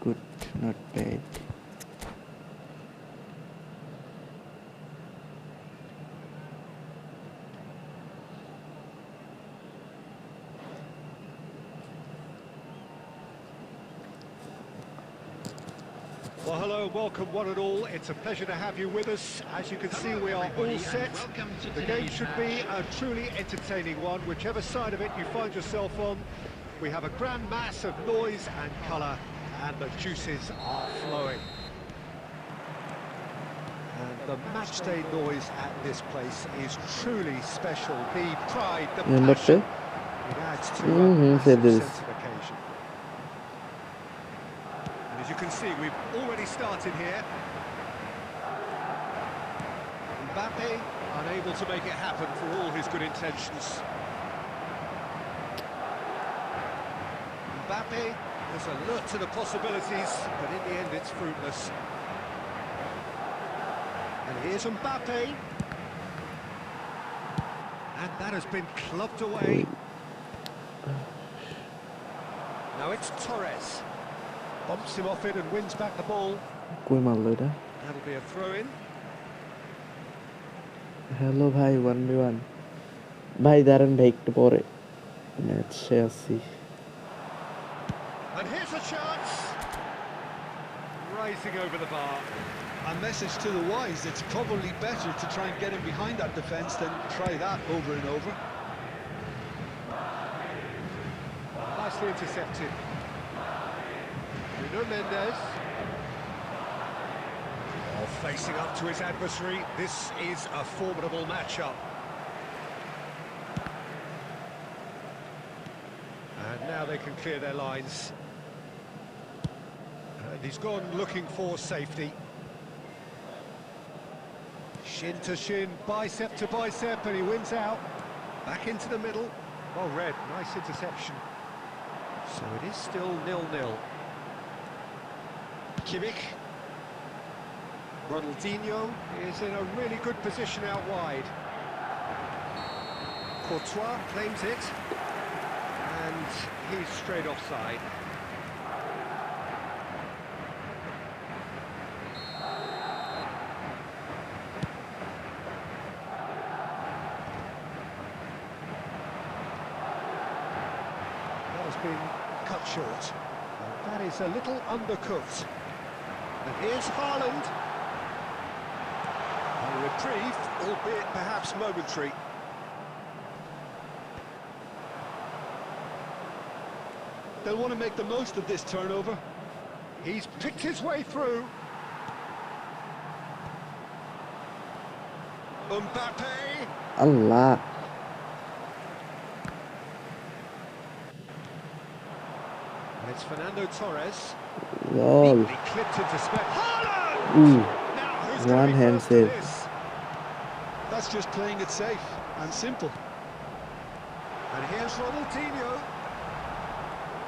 good not bad Well, hello, welcome one and all. It's a pleasure to have you with us. As you can see, we are all set. The game should be a truly entertaining one, whichever side of it you find yourself on. We have a grand mass of noise and colour, and the juices are flowing. And the matchday noise at this place is truly special. The pride, the passion, it adds to a massive sense of occasion. And as you can see, we've already started here. Mbappe unable to make it happen for all his good intentions. Mbappe is alert to the possibilities, but in the end it's fruitless. And here's Mbappe. And that has been clubbed away. Now it's Torres. Bumps him off it and wins back the ball. That'll be a throw-in. Hello, bhai, 1v1. Bhai, daran bhai ekটু পরে ম্যাচে আছি। And here's a chance. Rising over the bar. A message to the wise, it's probably better to try and get him behind that defence than try that over and over. Nicely intercepted. Nuno Mendes. Facing up to his adversary, this is a formidable matchup. And now they can clear their lines. And he's gone looking for safety. Shin to shin, bicep to bicep, and he wins out. Back into the middle. Well read, nice interception. So it is still 0-0. Kimmich. Ronaldinho is in a really good position out wide. Courtois claims it. And he's straight offside. That has been cut short. And that is a little undercooked. And here's Haaland. A reprieve, albeit perhaps momentary. They'll want to make the most of this turnover. He's picked his way through. Mbappe. Allah. And it's Fernando Torres. Lol. Neatly clipped into space. Haaland! Ooh. Now who's going to One be hand first to save. this? That's just playing it safe and simple. And here's Ronaldinho.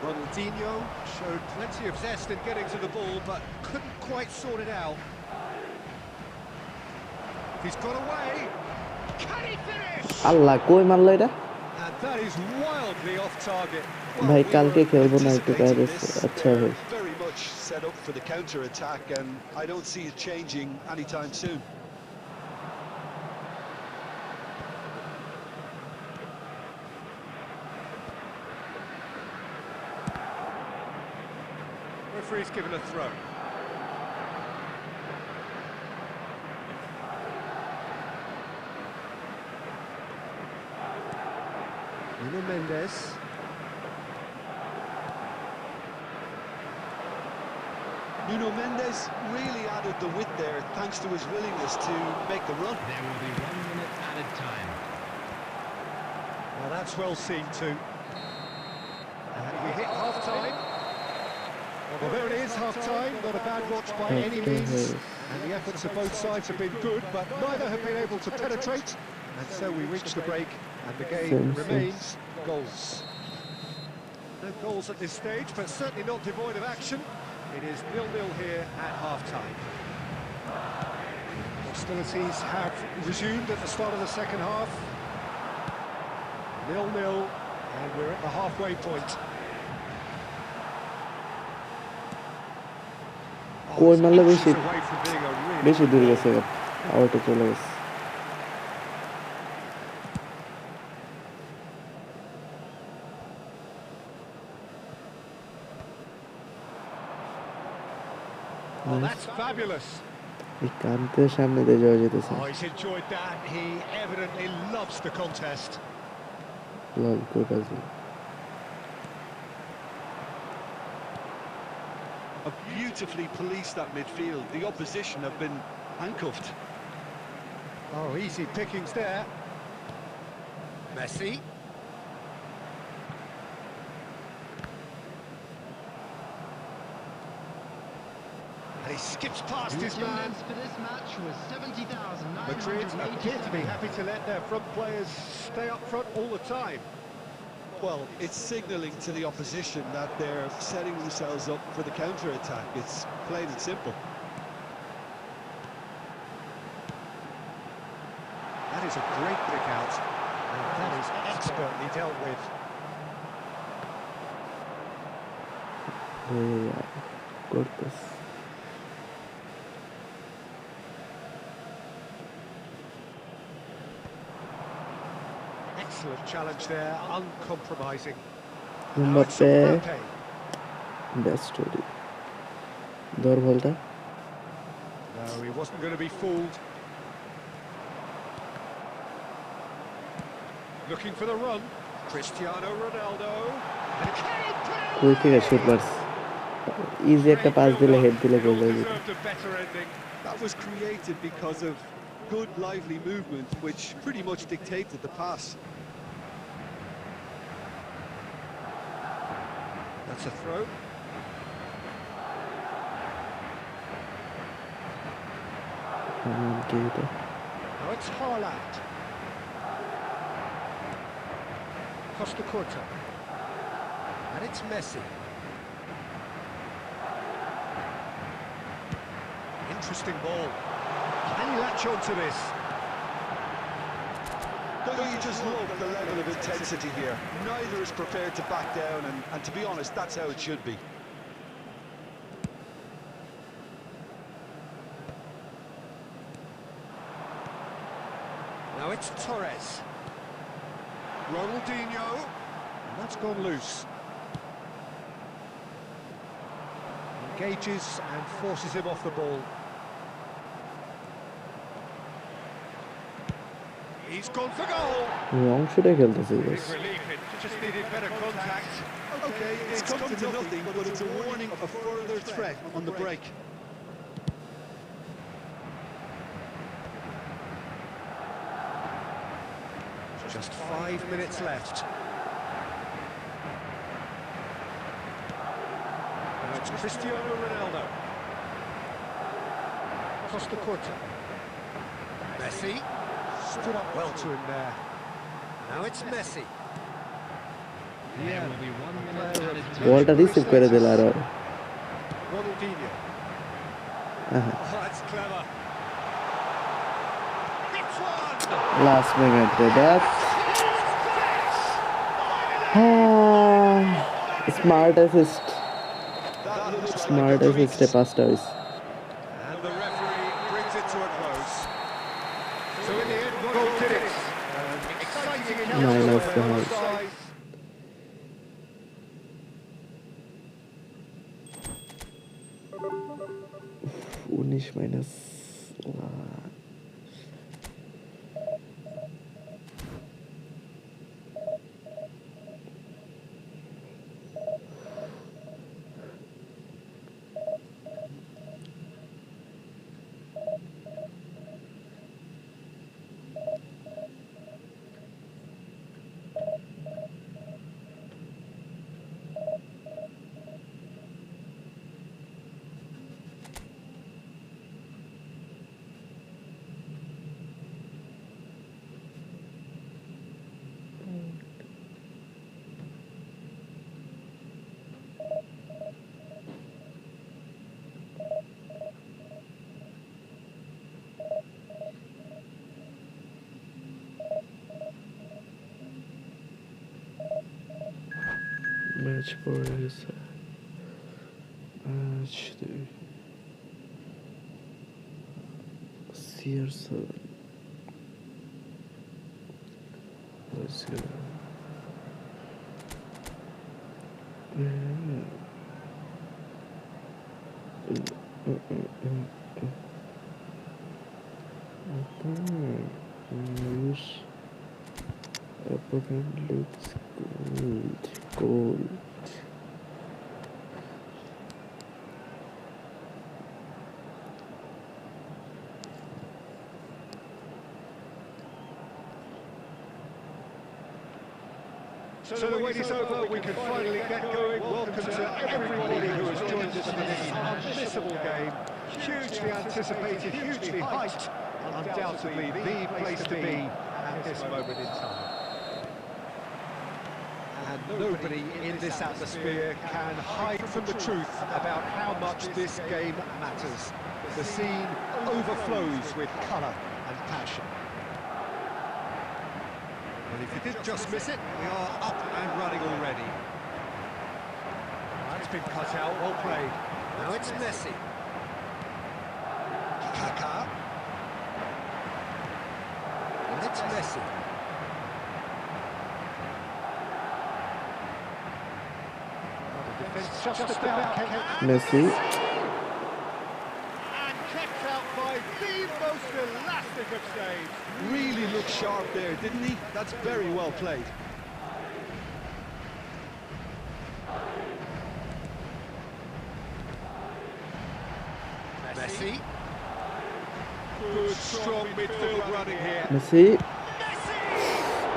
Ronaldinho showed plenty of zest in getting to the ball, but couldn't quite sort it out. He's got away. Can he finish? আল্লাহ কই মারলো এটা? And that is wildly off target. ভাই কালকে খেলবো না একটু Anticipating বাইরে this, আচ্ছা ভাই। they're very much set up for the counter attack, and I don't see it changing anytime soon. Referee's given a throw. Nuno Mendes. Nuno Mendes really added the width there thanks to his willingness to make the run. There will be 1 minute added time. Well, that's well seen too. And we hit half-time. Well, there it is, half-time. Not a bad watch by any means. And the efforts of both sides have been good, but neither have been able to penetrate. And so we reach the break, and the game remains goals. No goals at this stage, but certainly not devoid of action. It is 0-0 here at half-time. Hostilities have resumed at the start of the second half. 0-0, and we're at the halfway point. কই মারলো বেশি Inches away from being a really বেশি দূর গেছে আউটে চলে গেছে। Well, that's fabulous. এই কান্তের সামনে দিয়ে যাওয়া যেতেছে Oh, he's enjoyed that. He evidently loves the contest. লল কই বাজি Have beautifully policed that midfield. The opposition have been handcuffed. Oh, easy pickings there. Messi. And he skips past his man. Attendance for this match was 70,988. Madrid appear to be happy to let their front players stay up front all the time. Well, it's signalling to the opposition that they're setting themselves up for the counter-attack. It's plain and simple. That is a great pick out. And that is expertly dealt with. করতেছ Excellent challenge there, uncompromising. Mbappe Mbappe. Best story ধর বলটা No, he wasn't going to be fooled. Looking for the run. Cristiano Ronaldo. And can he put it কই থেকে shoot মারছ easy একটা pass দিলে head দিলে গোল হয়ে যেত deserved a better ending. That was created because of good, lively movement, which pretty much dictated the pass. That's a throw. কি এটা Now it's Haaland. Costa Curta. And it's Messi. Interesting ball. Can he latch on to this? Don't you just love the level of intensity here? Neither is prepared to back down, and to be honest, that's how it should be. Now it's Torres. Ronaldinho. And that's gone loose. Engages and forces him off the ball. He's gone for goal. রং শুটে খেলতেছে Big বেশ relief, it just needed better contact. Okay, it's come to nothing, but it's a warning of a further threat on the break. Just 5 minutes left. Now it's Cristiano Ronaldo. Costa Curta. Messi. Stood up well to him there. Now it's Messi. There will be 1 minute added to বলটা receive করে দিল আর Ronaldinho. আহা Oh, that's clever. It's one! Last মিনিটে that smart assist That looks like smart a treat. অ্যাসিস্টে পাঁচটা হইছে And the referee brings it to a close. So in the end, what goal did it? Exciting Minus enough the for both house. sides. উনিশ minus match পড়ে গেছে match CR7 let's go News. Opponent looks gold. So the wait is over, we can finally get going. Welcome to everybody who has joined us for this unmissable game. Hugely anticipated, hugely hyped, undoubtedly the place to be at this moment in time. And nobody in this atmosphere can hide from the truth about how much this game matters. The scene overflows with colour and passion. And if you did just miss it, we are up and running already. That's been cut out, well played. Now it's Messi. Kaka. And it's Messi. The defence just about Messi. and kept out by the most elastic of saves. Really looked sharp there, didn't he? That's very well played. Messi. Good, strong midfield running here. Messi.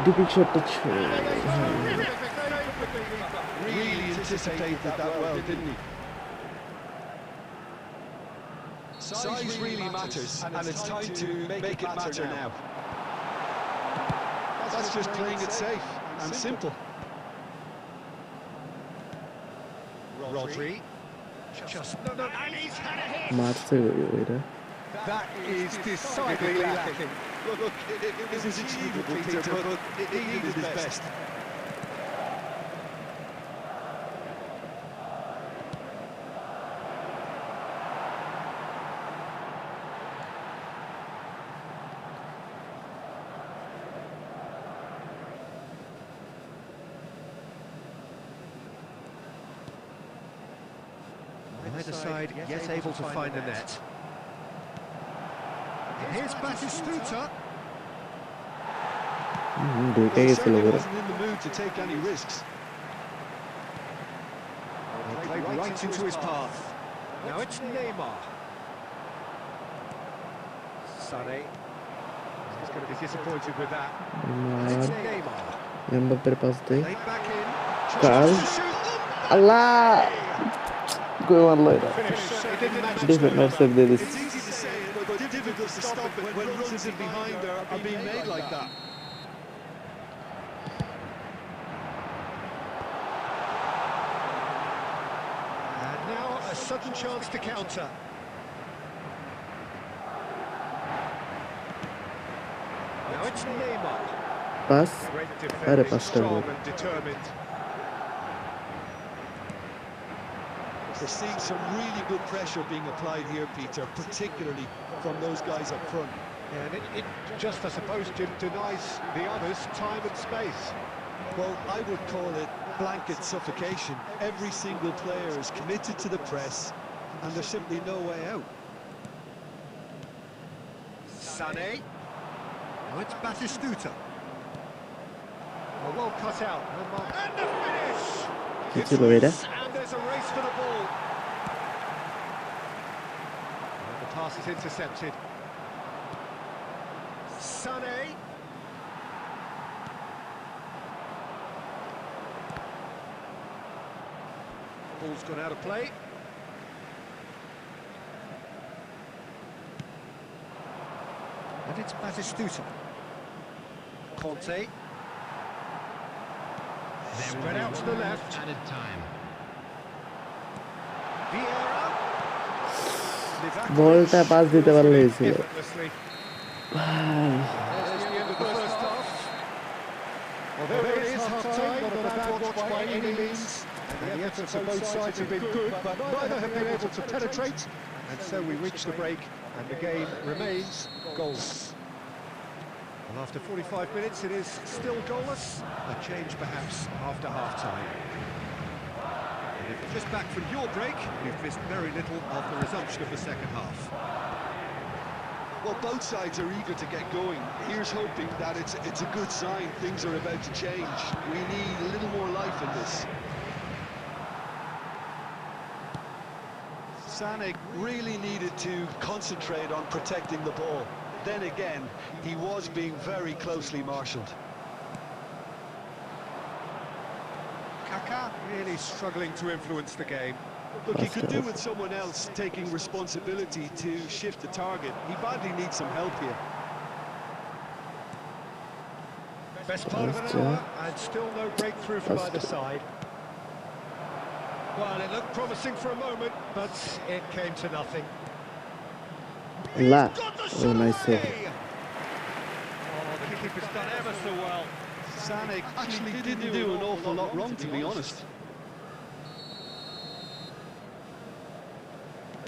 Deep shot touch. Really anticipated that well, didn't he? Size really matters, and it's time to make it matter now. That's just playing it safe and simple. Rodri. Just and he's had a hit. Marse geliyor. That is decidedly lacking. Look, it was achievable, Peter, but it needed his best. Either side yet able to find the net. Here's Batistuta. দুইটাই He গেছিল certainly করে wasn't in the mood to take any risks. Played right into his path. Now it's Neymar. Sané. He's going to be disappointed with that. And it's Neymar. এমবাপ্পের pass দেয় Played back in. কাল Tries to shoot. আল্লাহ কই মারলো এটা Finish. It didn't match. Defender save দিয়ে দিচ্ছে It's easy to say, but difficult to stop it when runs in behind are being made like that. And now a sudden chance to counter. Now it's Neymar. Pass Great আরে defending, পাসটা strong and determined. We're seeing some really good pressure being applied here, Peter, particularly from those guys up front. And it just, I suppose, denies the others time and space. Well, I would call it blanket suffocation. Every single player is committed to the press, and there's simply no way out. Sané. Now it's Batistuta. Well cut out. And the finish! কি It's ছিল এটা loose, and there's a race for the ball. And the pass is intercepted. Sané. Ball's gone out of play. And it's Batistuta. Conte. Spread out to the left. Added time. Vieira. বলটা pass দিতে পারলে হয়েছিল Effortlessly. There's the end of the first half. Well, there it is, half-time, not a bad watch by any means. And the efforts of both sides have been good, but neither have been able to penetrate. And so we reach the break, and the game remains goalless. Well, after 45 minutes, it is still goalless. A change, perhaps, after half-time. And if you're just back from your break, you've missed very little of the resumption of the second half. Well, both sides are eager to get going. Here's hoping that it's a good sign. Things are about to change. We need a little more life in this. Sanek really needed to concentrate on protecting the ball. Then again, he was being very closely marshalled. Kaka really struggling to influence the game. Look, he could do with someone else taking responsibility to shift the target. He badly needs some help here. Best part of an hour, and still no breakthrough from either side. Well, it looked promising for a moment, but it came to nothing. La. He's got the Oh, shot nice save. away! Oh, the keeper's done ever so well. Sanek actually didn't do an awful lot wrong, to be honest.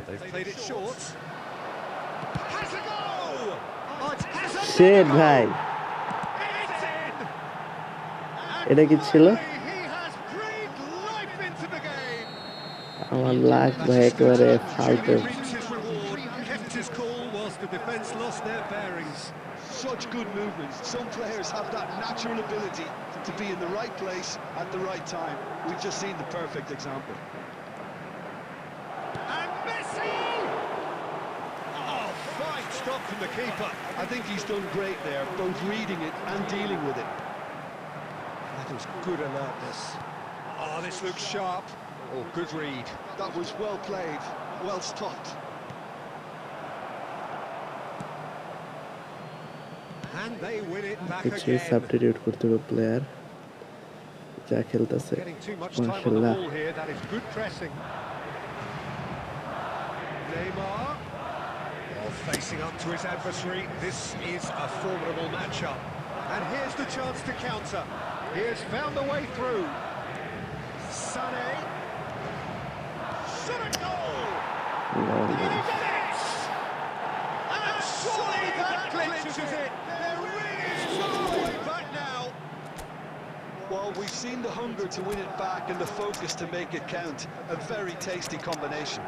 They've played it short. Has a go! Oh, it has a Shit, bhai. It's in! এটা কি ছিল? He has breathed life into the game. আমার লাখ ভাই একেবারে ফালতু। Julie reaps his reward, kept his cool whilst the defence lost their bearings. Such good movement. Some players have that natural ability to be in the right place at the right time. We've just seen the perfect example. And Messi! Oh, fine stop from the keeper. I think he's done great there, both reading it and dealing with it. That was good alertness. Oh, this looks sharp. Oh, good read. That was well played, well stopped. And they win it back কিছু again. Substitute করতে হবে player যা খেলতেছে Getting too much time on the মাশাআল্লাহ ball here. That is good pressing. Neymar. Oh, facing up to his adversary. This is a formidable matchup. And here's the chance to counter. He has found the way through. Sané. Shot a goal! He's done it! And surely that clinches it! There really is no way back now. Well, we've seen the hunger to win it back and the focus to make it count. A very tasty combination.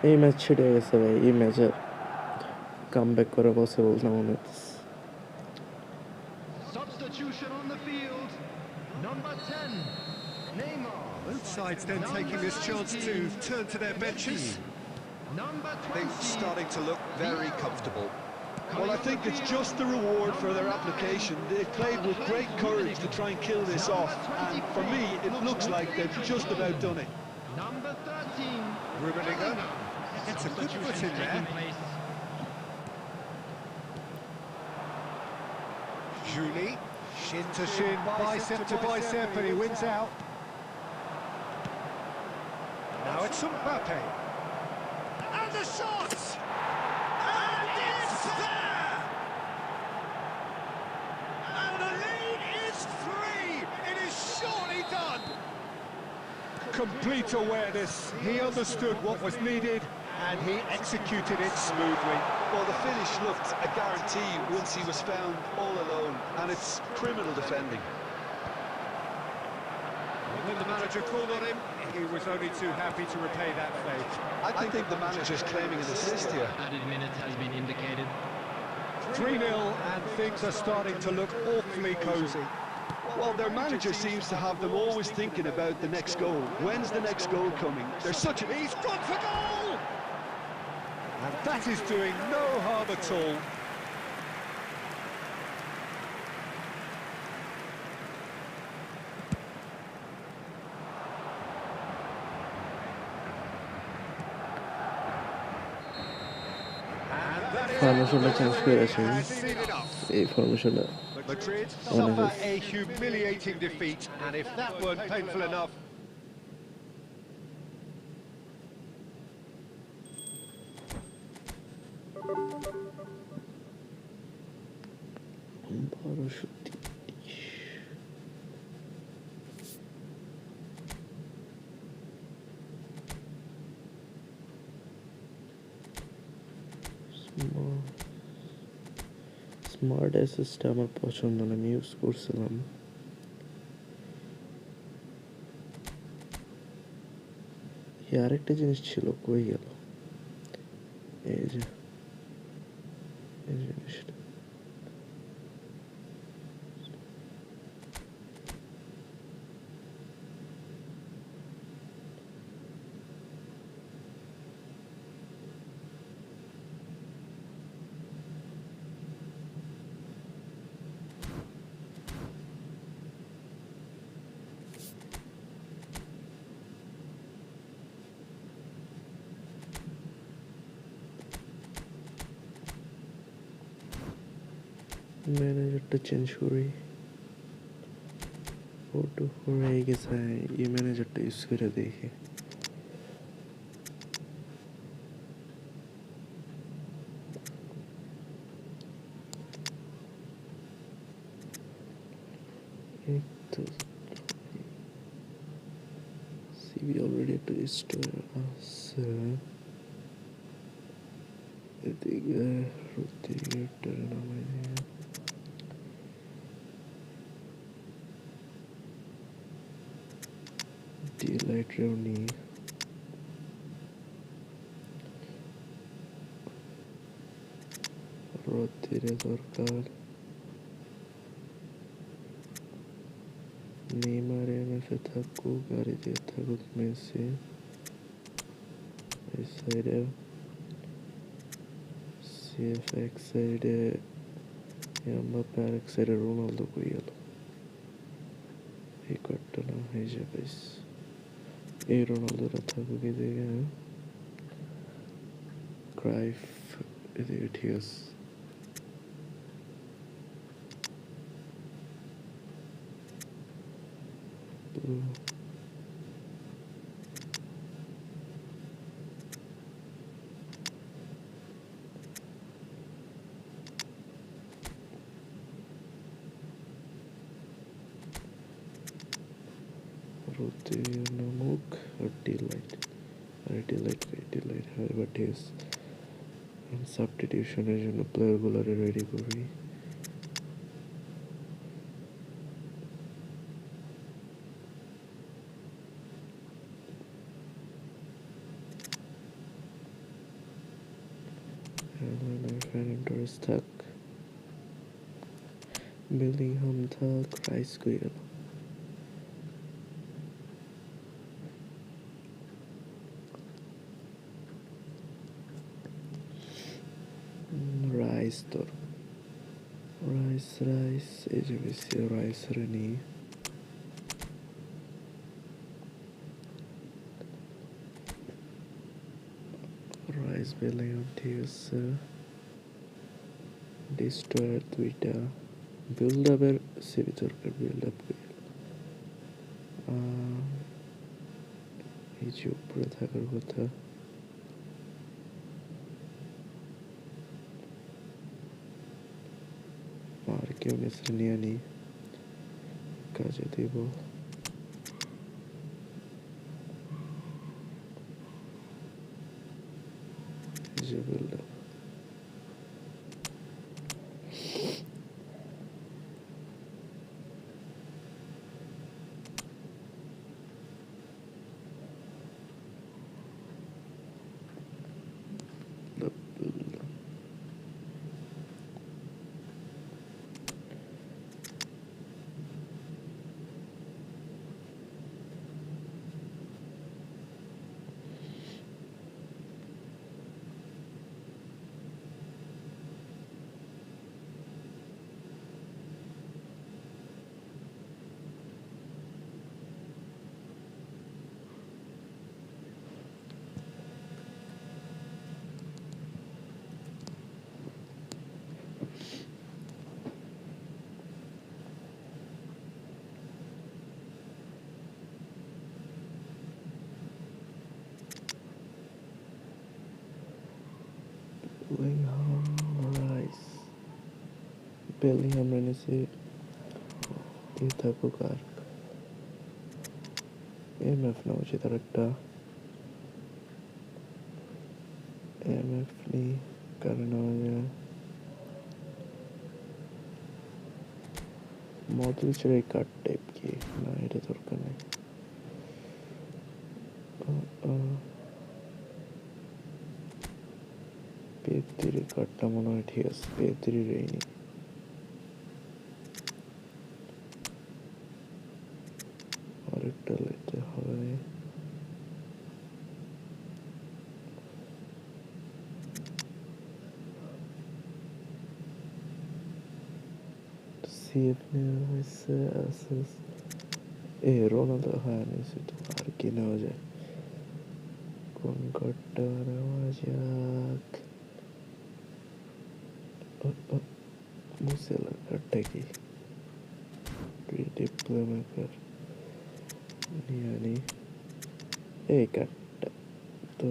এই match ছিটে গেছে ভাই এই ম্যাচে comeback করা possible না মনে হচ্ছে Substitution on the field. Number 10, Neymar. Both sides then taking this chance to turn to their benches. Number 20. Things starting to look very comfortable. Well, I think it's just the reward for their application. They've played with great courage to try and kill this off. And for me, it looks like they've just about done it. Number 13. Rummenigge gets a good foot in there. Julie, shin to shin, bicep to bicep, and he wins out. Now it's Mbappe. And the shot! And it's there! And the lead is 3! It is surely done! Complete awareness. He understood what was needed, and he executed it smoothly. Well, the finish looked a guarantee once he was found all alone, and it's criminal defending. When the manager called on him, he was only too happy to repay that favour. I think the manager's claiming an assist here. Added minute has been indicated. 3-0, and things are starting to look awfully cosy. Well, their manager seems to have them always thinking about the next goal. When's the next goal coming? There's such a... He's gone for goal! And that is doing no harm at all. ফরমেশনটা change করে আসি Has seen enough. এই ফরমেশনটা Madrid One of suffer his. a humiliating defeat, and if that weren't painful enough, smart অ্যাসেসটা আমার পছন্দ না, আমি ইউজ করছিলাম। আরেকটা জিনিস ছিল, কই গেল? এই যে এই জিনিসটা, ম্যানেজারটা চেঞ্জ করি। ফটো হয়ে গেছে, এই ম্যানেজারটা ইউজ করে দেখি। এই তো সিভি অলরেডি একটা স্টোর আছে। এদিকে রুটিটা নামাই দিয়ে ডিলাইটরেও নিই। রতিরে দরকার, নেইমার এমএফে থাকুক, গাড়িতে থাকুক মেসি। এই সাইডে সিএফ, এক সাইডে এমবাপ্পে, আর এক সাইডে রোনালদো। কই গেল? এই কার্ডটা না হয়ে যাবে। এই রোনালদোটা থাকুক এদিকে, ক্রাইফ এদিকে, ঠিক আছে। রতি নামুক, আর ডিলাইট, আর ডিলাইট হয়, বাট ঠিক আছে। সাবস্টিটিউশনের জন্য প্লেয়ারগুলো রেডি করি। ফ্যারেন্টরেস থাক, বেলিংহাম থাক, রাইস কই গেল? রাইস তোর, রাইস এই যে বেশি রাইস রে নিই। রাইস বেলিংহাম, ঠিক আছে। ডিস্ট্রয়ার দুইটা, বিল্ড আপের সিবি দরকার, বিল্ড আপ কই গেল? এই যে উপরে থাকার কথা। আর কেউ মেসে নিয়ে নি, কাজে দিব। এই যে build up, Bellingham, rice, Bellingham এনেছি। এ থাকুক, আর এমএফ নেওয়া উচিত, আর একটা এমএফ নিই, কারণ নেওয়া যায়। মডরিচের এই কার্ড টাইপ কি না এটা দরকার নেই পেদ্রির কার্ডটা মনে হয় ঠিক আছে পেদ্রির এই নেই আরেকটা লেতে হয় সিএফ নেওয়া হয়েছে অ্যাসেস রোনালদো হ্যাঁ নিয়েছে তো আর কি নেওয়া যায় কোন কার্ডটা নেওয়া যাক মুসেলার কার্ডটা কি ক্রিয়েটিভ প্লেমেকার নিয়ে আনি এই কার্ডটা তো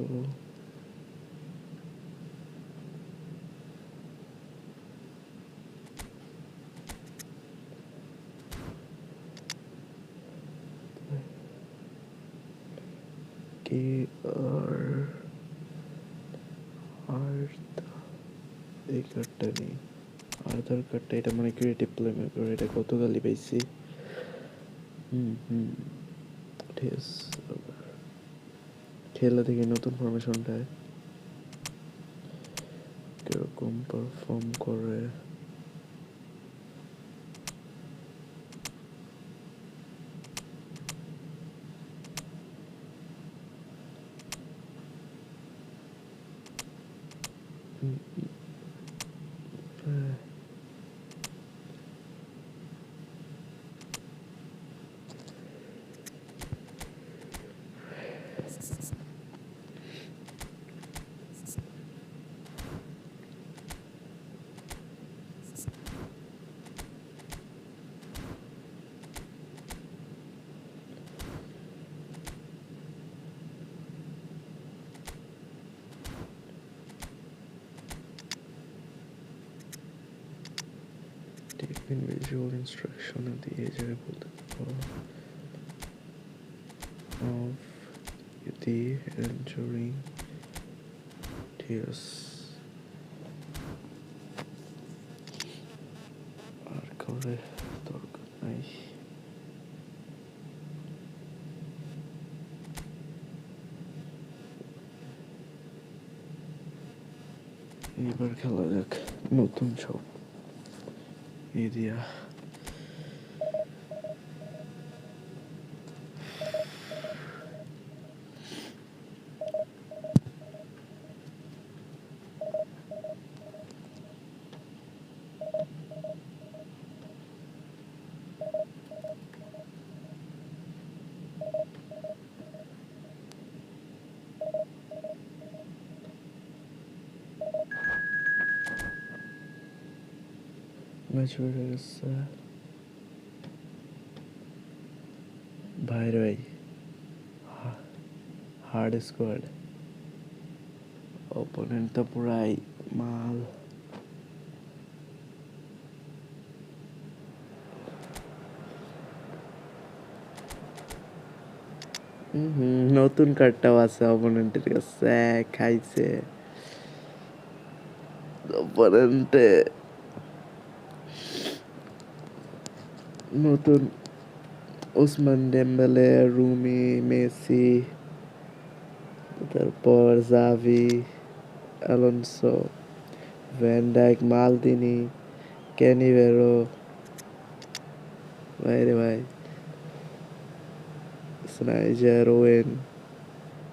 কি আর এই কার্ডটা নেই আধার কার্ডটা এটা মানে ক্রিয়েটিভ প্লেমেকার এটা গতকালই পাইছি ঠিক আছে খেলা থেকে নতুন ফরমেশনটায় কিরকম পারফর্ম করে in visual instruction at the age of the entering tears আর করে দরকার নাই এবার খেলা যাক নতুন সব এরিয়া ম্যাচ হয়ে গেছে ভাই রে ভাই হার্ড স্কোয়াড অপোনেন্ট তো পুরাই মাল নতুন কার্ডটাও আছে অপোনেন্টের কাছে খাইছে অপোনেন্টে নতুন ওসমান ডেম্বেলে রুমি মেসি তারপর Xavi Alonso Van Dijk Maldini Cannavaro ভাই রে ভাই স্নাইজার ওয়েন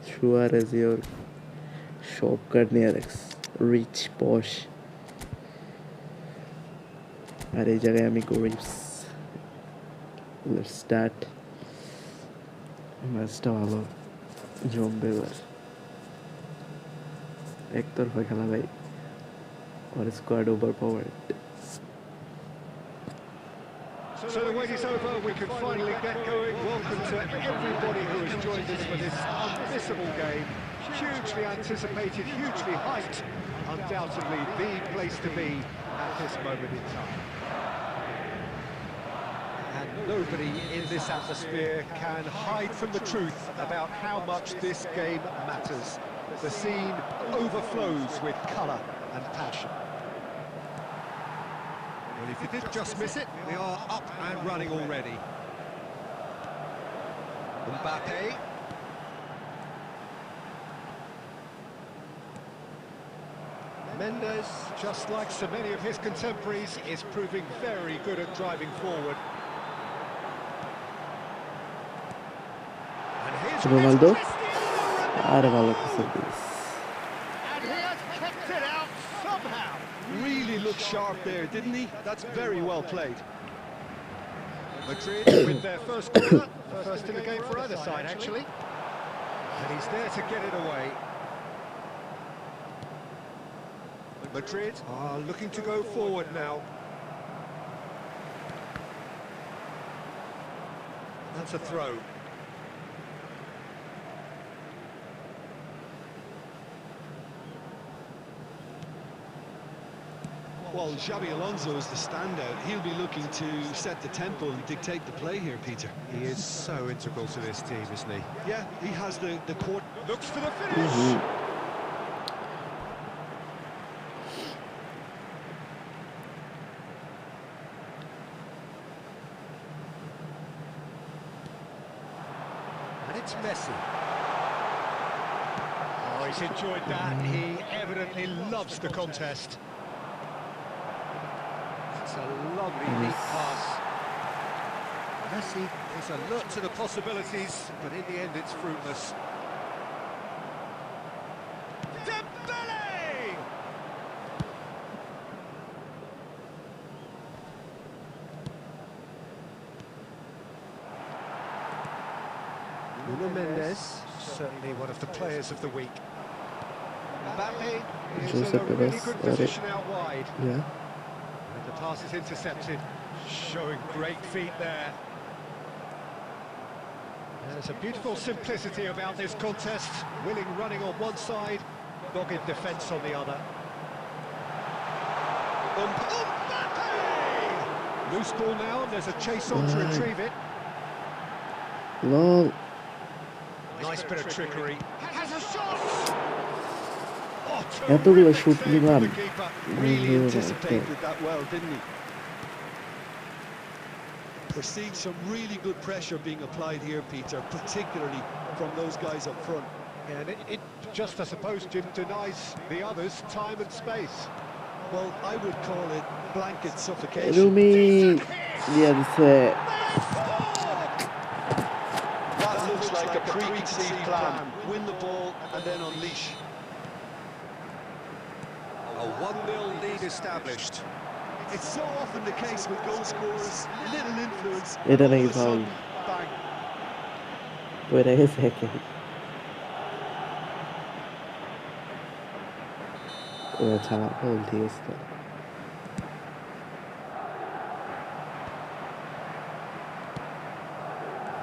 সুয়ারেজ ইয়োর সব কার্ড নিয়ে রাখস রিচ পশ আর এই জায়গায় আমি গরিবস Let's start. ম্যাচটা ভালো জমবে এবার একতরফা খেলা ভাই আর squad overpowered So the wait is over, we can finally get going. Welcome to everybody who has joined us for this unmissable game. Hugely anticipated, hugely hyped. Undoubtedly the place to be at this moment in time. And nobody in this atmosphere can hide from the truth about how much this game matters. The scene overflows with colour and passion. Well, if you did just miss it, we are up and running already. Mbappe. Mendes, just like so many of his contemporaries, is proving very good at driving forward. And here's Ronaldo. Cristiano Are ভালো কিছু this. And he has kept it out somehow. Really looked sharp there, didn't he? That's very well played. Madrid with their first corner, the first in the game for either side, actually. And he's there to get it away. Madrid are looking to go forward now. That's a throw. Well, Xabi Alonso is the standout. He'll be looking to set the tempo and dictate the play here, Peter. He is so integral to this team, isn't he? Yeah, he has the court. Looks for the finish. And it's Messi. Oh, he's enjoyed that. He evidently loves the contest. It's a lovely neat pass. Messi is alert to the possibilities, but in the end it's fruitless. Mendes, certainly one of the players of the week. Mbappe is in a really good position out wide. Yeah. And the pass is intercepted, showing great feet there. There's a beautiful simplicity about this contest. Willing running on one side, dogged defence on the other. Mbappe! Loose ball now, and there's a chase on to retrieve it. Lol. Nice bit of trickery. Has a shot! এতগুলো shoot নিলাম। Really anticipated that well, didn't he? We're seeing some really good pressure being applied here, Peter, particularly from those guys up front. Yeah, and it just, I suppose, Jim, denies the others time and space. Well, I would call it blanket suffocation. Rumi দিয়ে দিছে। That looks like a preconceived plan. Win the ball and then unleash. A 1-0 lead established. It's so often the case with goal scorers, little influence. এটা all নাকি of a foul. sudden, bang. পড়ে গেছে কে? ও ছাড়া foul দিয়েছে।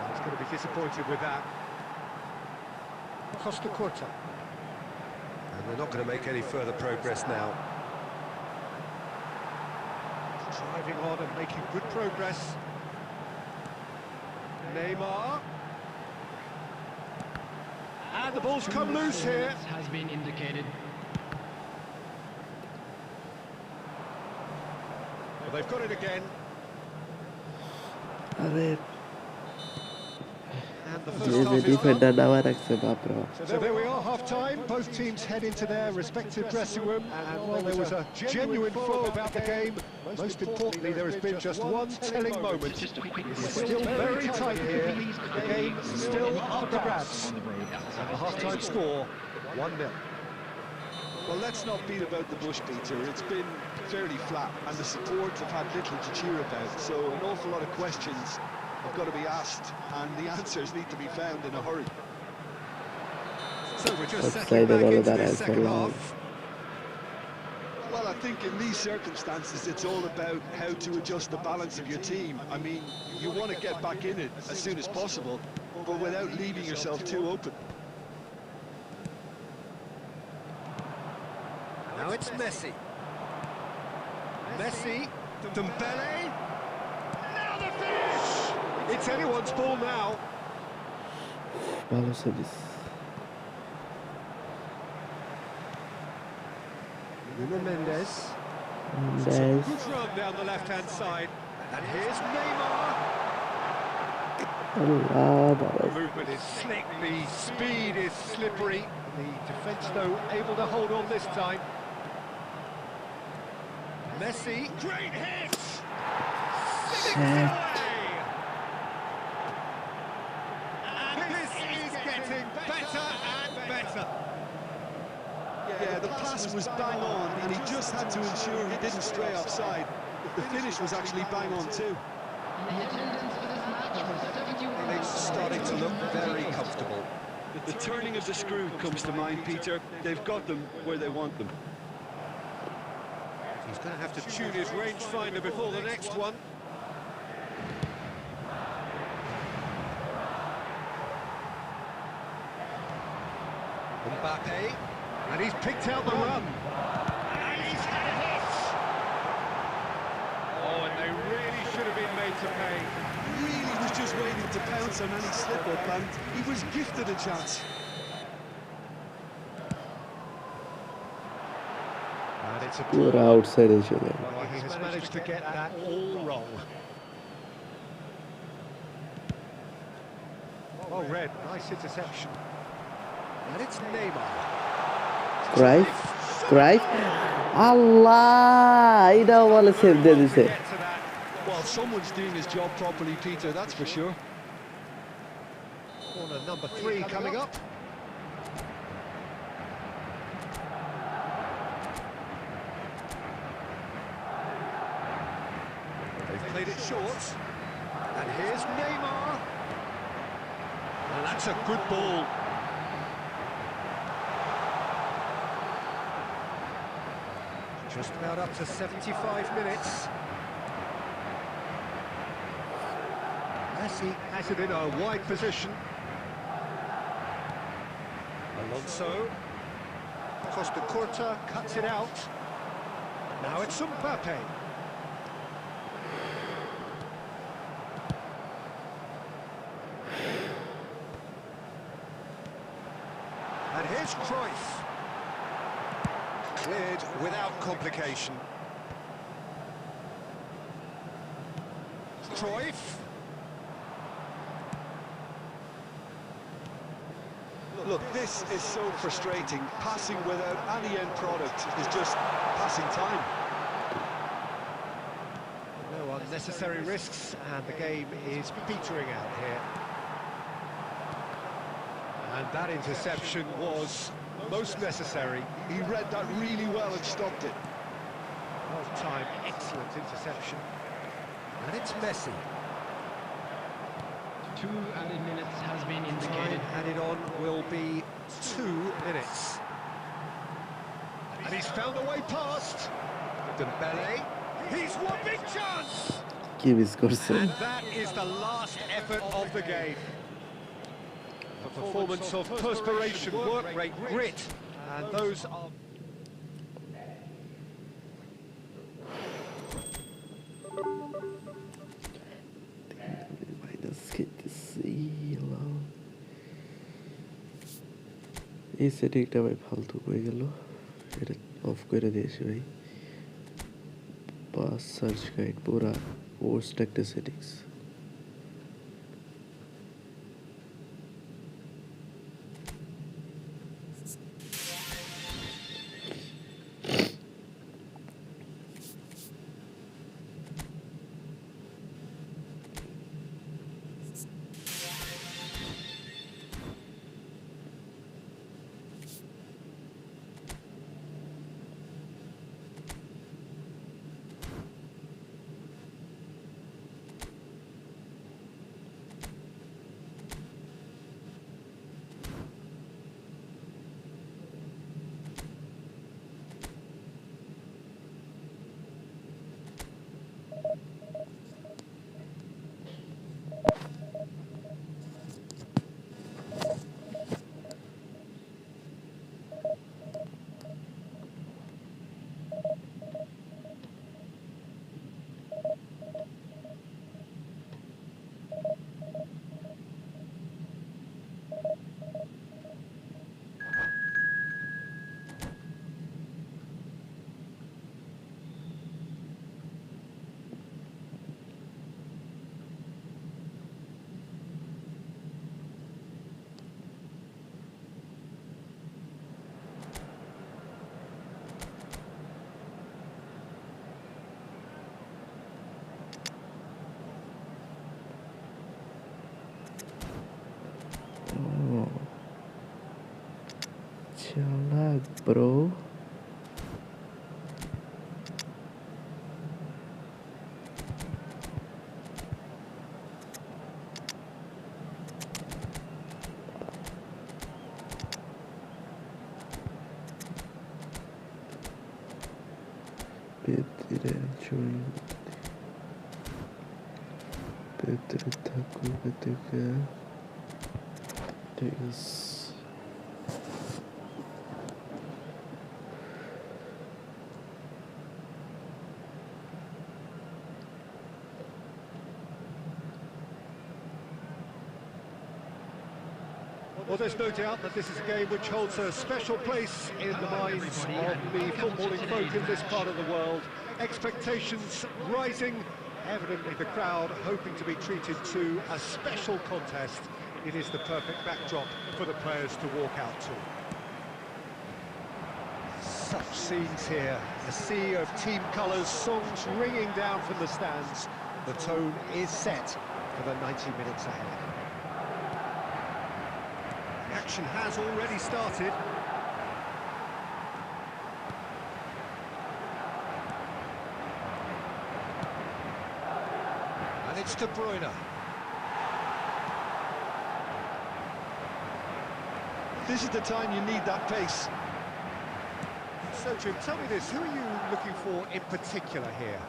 He's going to be disappointed with that. Costa Curta. And they're not going to make any further progress now. Driving on and making good progress. Neymar. And the ball's come loose here. Has been indicated. Well, they've got it again. আরে And the যে first যে half is defender done. নামা রাখছে বাপরে বাপ। So there we are, half-time. Both teams head into their respective dressing room. And while there was a genuine flow about the game, most importantly, there has been just one telling moment. It's still very tight here. The game still up for grabs. And the half-time score, 1-0. Well, let's not beat about the bush, Peter. It's been fairly flat, and the support have had little to cheer about. So an awful lot of questions have got to be asked, and the answers need to be found in a hurry. So we're just Offside settling back all into that this as second well. half. Well, I think in these circumstances, it's all about how to adjust the balance of your team. I mean, you want to get back in it as soon as possible, but without leaving yourself too open. Now it's Messi. Messi, Dembele. Now the finish! It's anyone's ball now. ভালো service. Mendes. That's Good run down the left-hand side. And here's Neymar. Allah The balas. movement is slick, the speed is slippery. The defence, though, able to hold on this time. Messi, great hit! Six away! And this is getting better and better. Yeah, the pass was bang on, and he just had to ensure he didn't stray offside. The finish was actually bang on too. The attendance for this match was 71. It's starting to look very comfortable. The turning of the screw comes to mind, Peter. They've got them where they want them. He's going to have to tune his rangefinder before the next one. Mbappe, and he's picked out the run. And he's had a hit! Oh, and they really should have been made to pay. Really was just waiting to pounce on any slip-up, and he was gifted a chance. And it's a পুরো outside এসে যায় Well, he has managed to get that all wrong. Well read, nice interception. And it's Neymar. ক্রাইফ আল্লাহ এটাও বলে save দিয়ে দিছে Get to that. Well, someone's doing his job properly, Peter, that's for sure. Corner number 3 coming up. They've played it short. And here's Neymar. And that's a good ball. Just about up to 75 minutes. Messi has it in a wide position. Alonso. Costa Curta cuts it out. Now it's Mbappe. And here's Cruyff. Cleared without complication. Cruyff. Look, this is so frustrating. Passing without any end product is just passing time. No unnecessary risks, and the game is petering out here. And that interception was most necessary. He read that really well and stopped it. Well timed, excellent interception. And it's Messi. 2 added minutes has been Time indicated. added on will be 2 minutes. And he's found a way past. Dembele. He's one big chance. কি miss করছেন And that is the last effort of the game. A performance of perspiration, work rate, grit, and those are... minus খেতেছি এই সেটিংটা ভাই ফালতু হয়ে গেল এটা অফ করে দিয়েছি ভাই পাস সার্চ গাইড পুরা ওয়ার্স্ট একটা settings Chalak, bro. Petire join. Petire thaku beteke. ঠিক আছে। Well, there's no doubt that this is a game which holds a special place in the minds of the footballing folk in this part of the world. Expectations rising, evidently the crowd hoping to be treated to a special contest. It is the perfect backdrop for the players to walk out to. Such scenes here, a sea of team colours, songs ringing down from the stands. The tone is set for the 90 minutes ahead. The action has already started. And it's De Bruyne. This is the time you need that pace. So, Jim, tell me this, who are you looking for in particular here?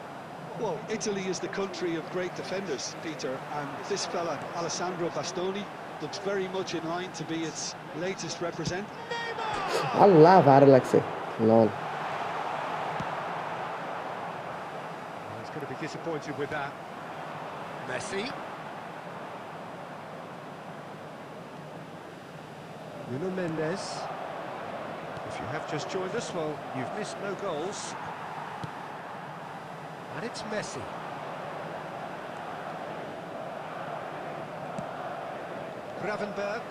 Well, Italy is the country of great defenders, Peter, and this fella, Alessandro Bastoni, looks very much in line to be its latest representative. আল্লাহ ভালো লাগছে লল He's going to be disappointed with that. Messi. Nuno Mendes. If you have just joined us, well, you've missed no goals. And it's Messi. Gravenberg.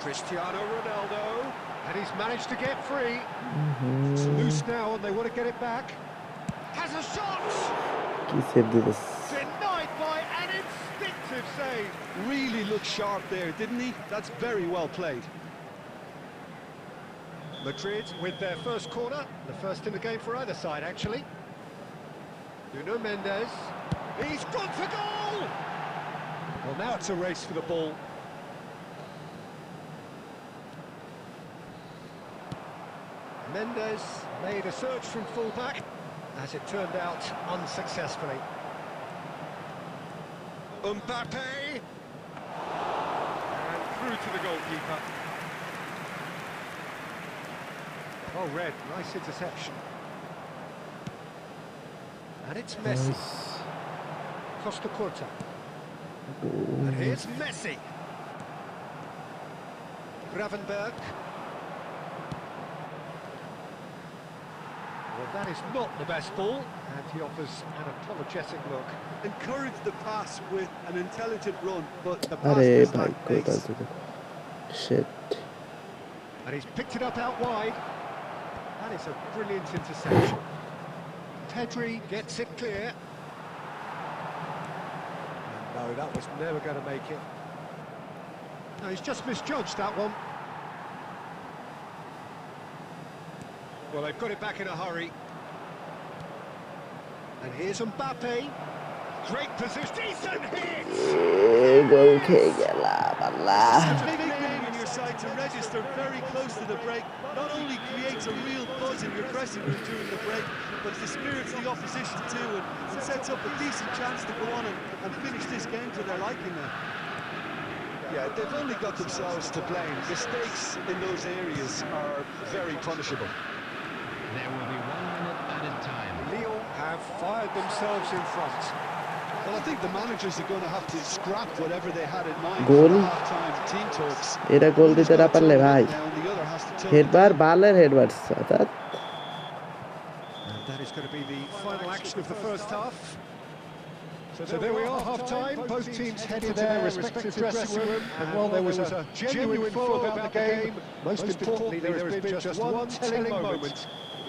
Cristiano Ronaldo. And he's managed to get free. It's loose now and they want to get it back. Has a shot! কি save দিতেছ Denied by an instinctive save. Really looked sharp there, didn't he? That's very well played. Madrid with their first corner, the first in the game for either side, actually. Nuno Mendes. He's gone for goal! Well, now it's a race for the ball. Mendes made a search from full-back, as it turned out, unsuccessfully. Mbappe! And through to the goalkeeper. Oh, Red, nice interception. And it's Messi. Costa Curta. And here's Messi. Gravenberg. Well, that is not the best ball, and he offers an apologetic look. Encouraged the pass with an intelligent run, but the pass আরে missed ভাই that কই pace. Pass shit And he's picked it up out wide. That is a brilliant interception. Pedri gets it clear. And no, that was never going to make it. No, he's just misjudged that one. Well, they've got it back in a hurry. And here's Mbappe. Great position. Decent hit! গোল খেয়ে গেলাম আল্লাহ It's a big name on your side to register very close to the break. Not only creates a real buzz in your dressing room during the break, but it dispirits the opposition too, and sets up a decent chance to go on and finish this game to their liking now. Yeah, they've only got themselves to blame. Mistakes in those areas are very punishable. There will be 1 minute added time. Lyon have fired themselves in front. Well, I think the managers are going to have to scrap whatever they had in mind Goal. for the half-time team talks. এটা গোল দিতে না পারলে ভাই Now, and the other has to tone it হেডবার down. বালের হেডবার অর্থাৎ And that is going to be the final action of the first half. So there we are, half-time. Both teams head into their respective dressing room. And while there was a genuine flow about the game, most importantly, there has been just one telling moment.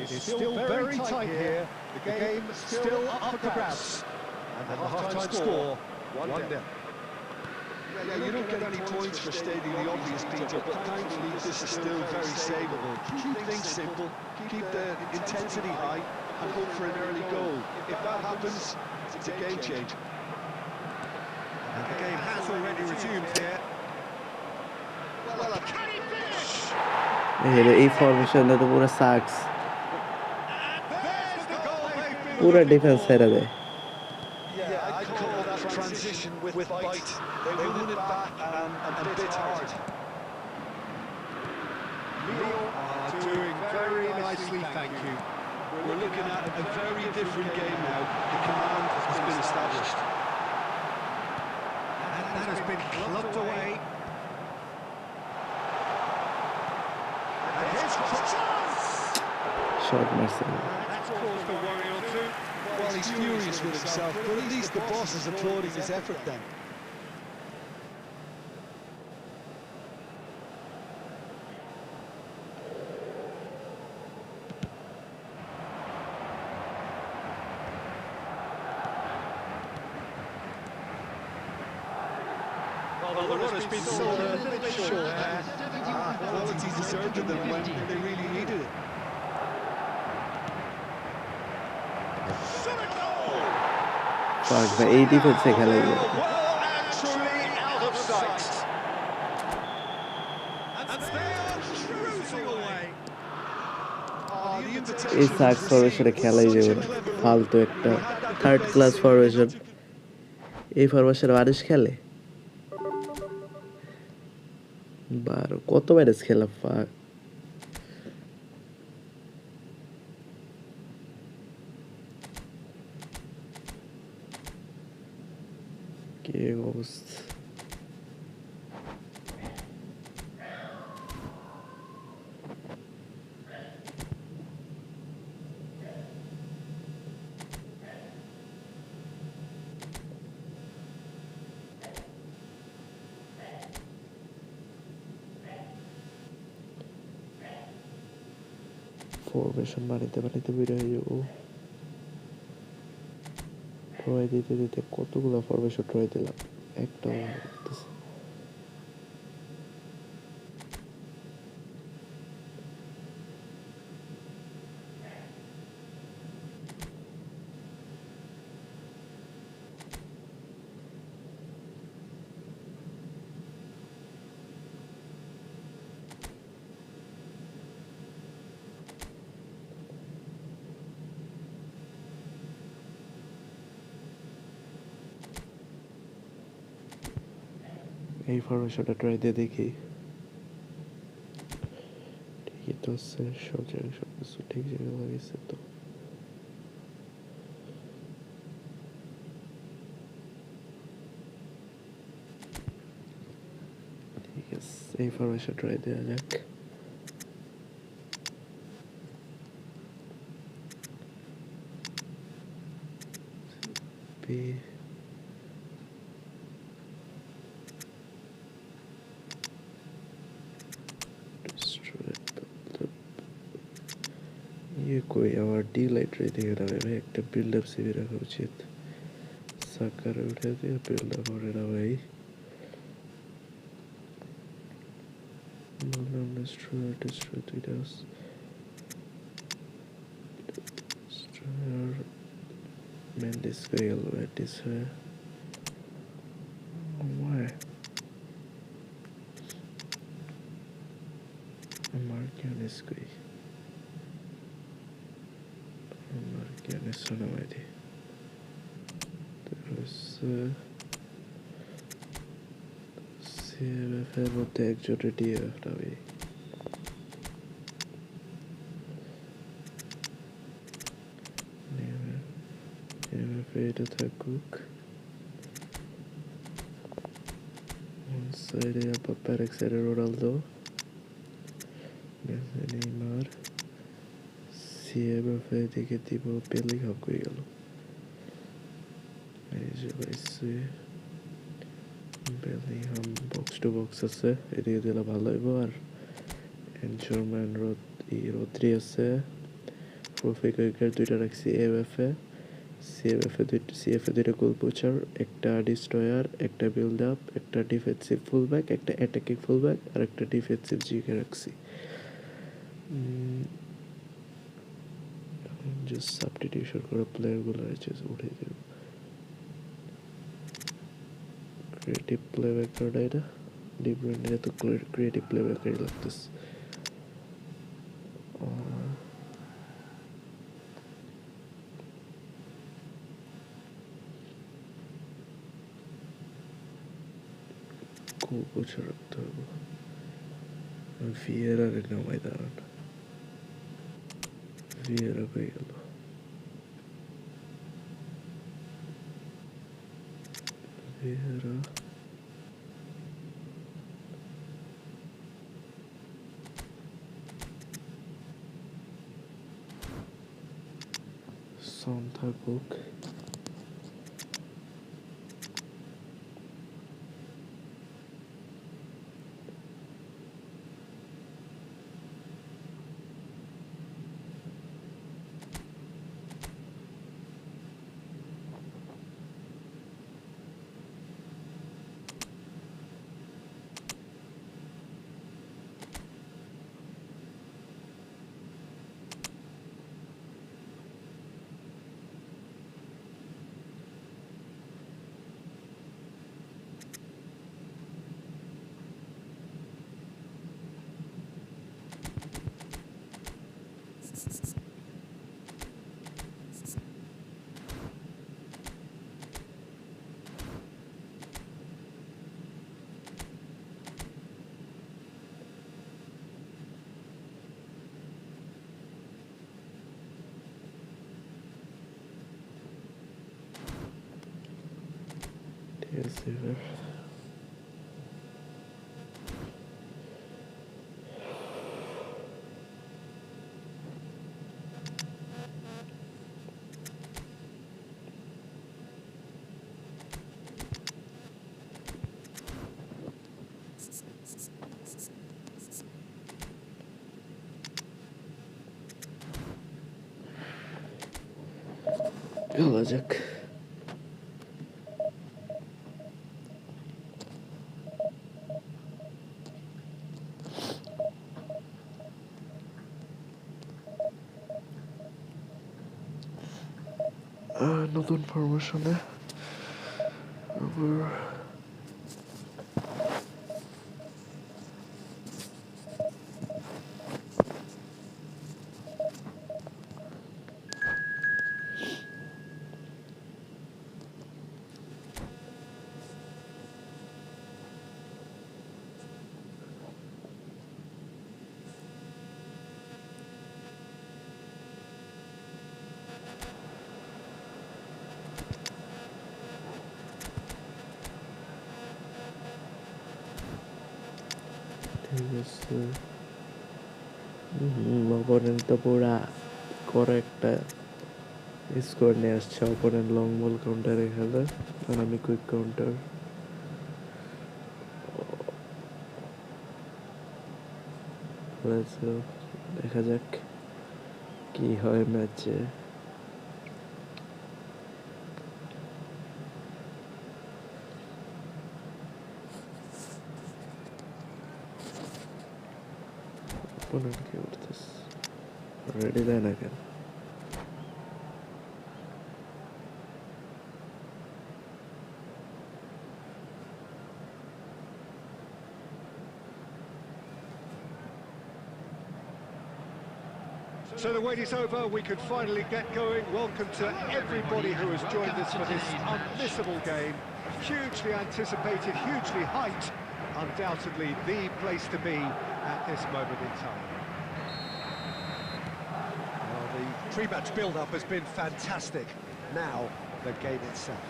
It is still very tight here. The game still up for grabs. And the half-time score, 1-0. Yeah, you don't get any points for stating the obvious, Peter, but thankfully this is still very savable. Keep things simple, keep the intensity high, and hope for an early goal. If that happens, it's a game change. And the game has already resumed here. Well, can he finish? এই ফরমেশনে তো পুরো সাক্স, And there's the goal they've been পুরো looking defence for. ছেড়ে দেয়। Yeah, I'd call that transition with bite. They won it back and bit hard. Lyon are doing very nicely, thank you. We're looking at a very different game now. The command has been established. And that has been clubbed away. And here's chance! Short মারছে। That's caused a worry or two. Well, he's furious with himself, but at least the boss is applauding his effort then. Well, the run has been sold a little bit short there. Quality deserved of them when they really needed it. Shot a goal! ফাক ভাই এই ডিফেন্সে খেলাই যায়। Well and truly out of sight. And they are cruising away. এই সাক্স ফরমেশনে খেলাই যাবে না, ফালতু একটা থার্ড ক্লাস ফরমেশন। এই ফরমেশনে মানুষ খেলে 12 কত ম্যাচ খেলা ফাক। কি অবস্থা। ফরমেশন বানাইতে বানাইতে বের হয়ে যাবো। ট্রয় দিতে দিতে কতগুলো ফরমেশন ট্রয় দিলাম, একটা এই ফরমেশনটা ট্রাই দিয়ে দেখি। ঠিকই তো আছে, সব জায়গায় সব কিছু ঠিক জায়গায় লাগিয়েছে তো। ঠিক আছে, এই ফরমেশন ট্রাই দেওয়া যাক। ये कोई আমার ডিলাইট রে দিয়ে রাখবে ভাই, একটা বিল্ড আপ সিভি রাখা উচিত। সাকার উঠে দিয়ে বিল্ড আপ করে না ভাই। বললাম destroy দুই Das destroyer Mendes fail where this why Marquinhos going Marquinhos on already. There's CFL মধ্যে একজোটে দিয়ে একটা ভাই এটা থাকুক one side আবার এক সাইডে রোনালদো নেইমার CFL দিকে দিব বেলিংহাম কই গেল এই যে ভাইসে বেলিংহাম বক্স টু বক্স আছে এদিকে দিলে ভালো হইব আর এনশোরম্যান রোদ্রি আছে প্রফিক উইকেট দুইটা রাখছি এএফএ সিএফে দুইটা গোল পোচার, একটা ডিস্ট্রয়ার, একটা বিল্ড আপ, একটা ডিফেন্সিভ ফুলব্যাক, একটা অ্যাটাকিং ফুলব্যাক আর একটা ডিফেন্সিভ জিকে রাখছি। জাস্ট সাবস্টিটিউশন করা প্লেয়ারগুলো উঠে দেব। ক্রিয়েটিভ প্লেব্যাকারটা এটা ডিব্রুইনে তো ক্রিয়েটিভ প্লেব্যাকারই লাগতেছে। গোল পোচা রাখতে হবে। ভিয়েরারে নামাই দাঁড়ান, ভিয়েরা হয়ে গেল। ভিয়েরা সন থাকুক। ঠিক আছে এবার খেলা যাক। নতুন ফরমেশনে আবার ঠিক আছে। অপোনেন্ট তো পুরা করে একটা স্কোর নিয়ে আসছে। অপোনেন্ট লং বল কাউন্টারে খেলে আর আমি কুইক কাউন্টার। দেখা যাক কি হয় ম্যাচে। অপোনেন্ট কি করতেছে? রেডি দেয় না কেন? So the wait is over, we can finally get going. Welcome to everybody who has joined us for this unmissable game. Hugely anticipated, hugely hyped. Undoubtedly the place to be at this moment in time. Well, the pre-match build-up has been fantastic. Now, the game itself.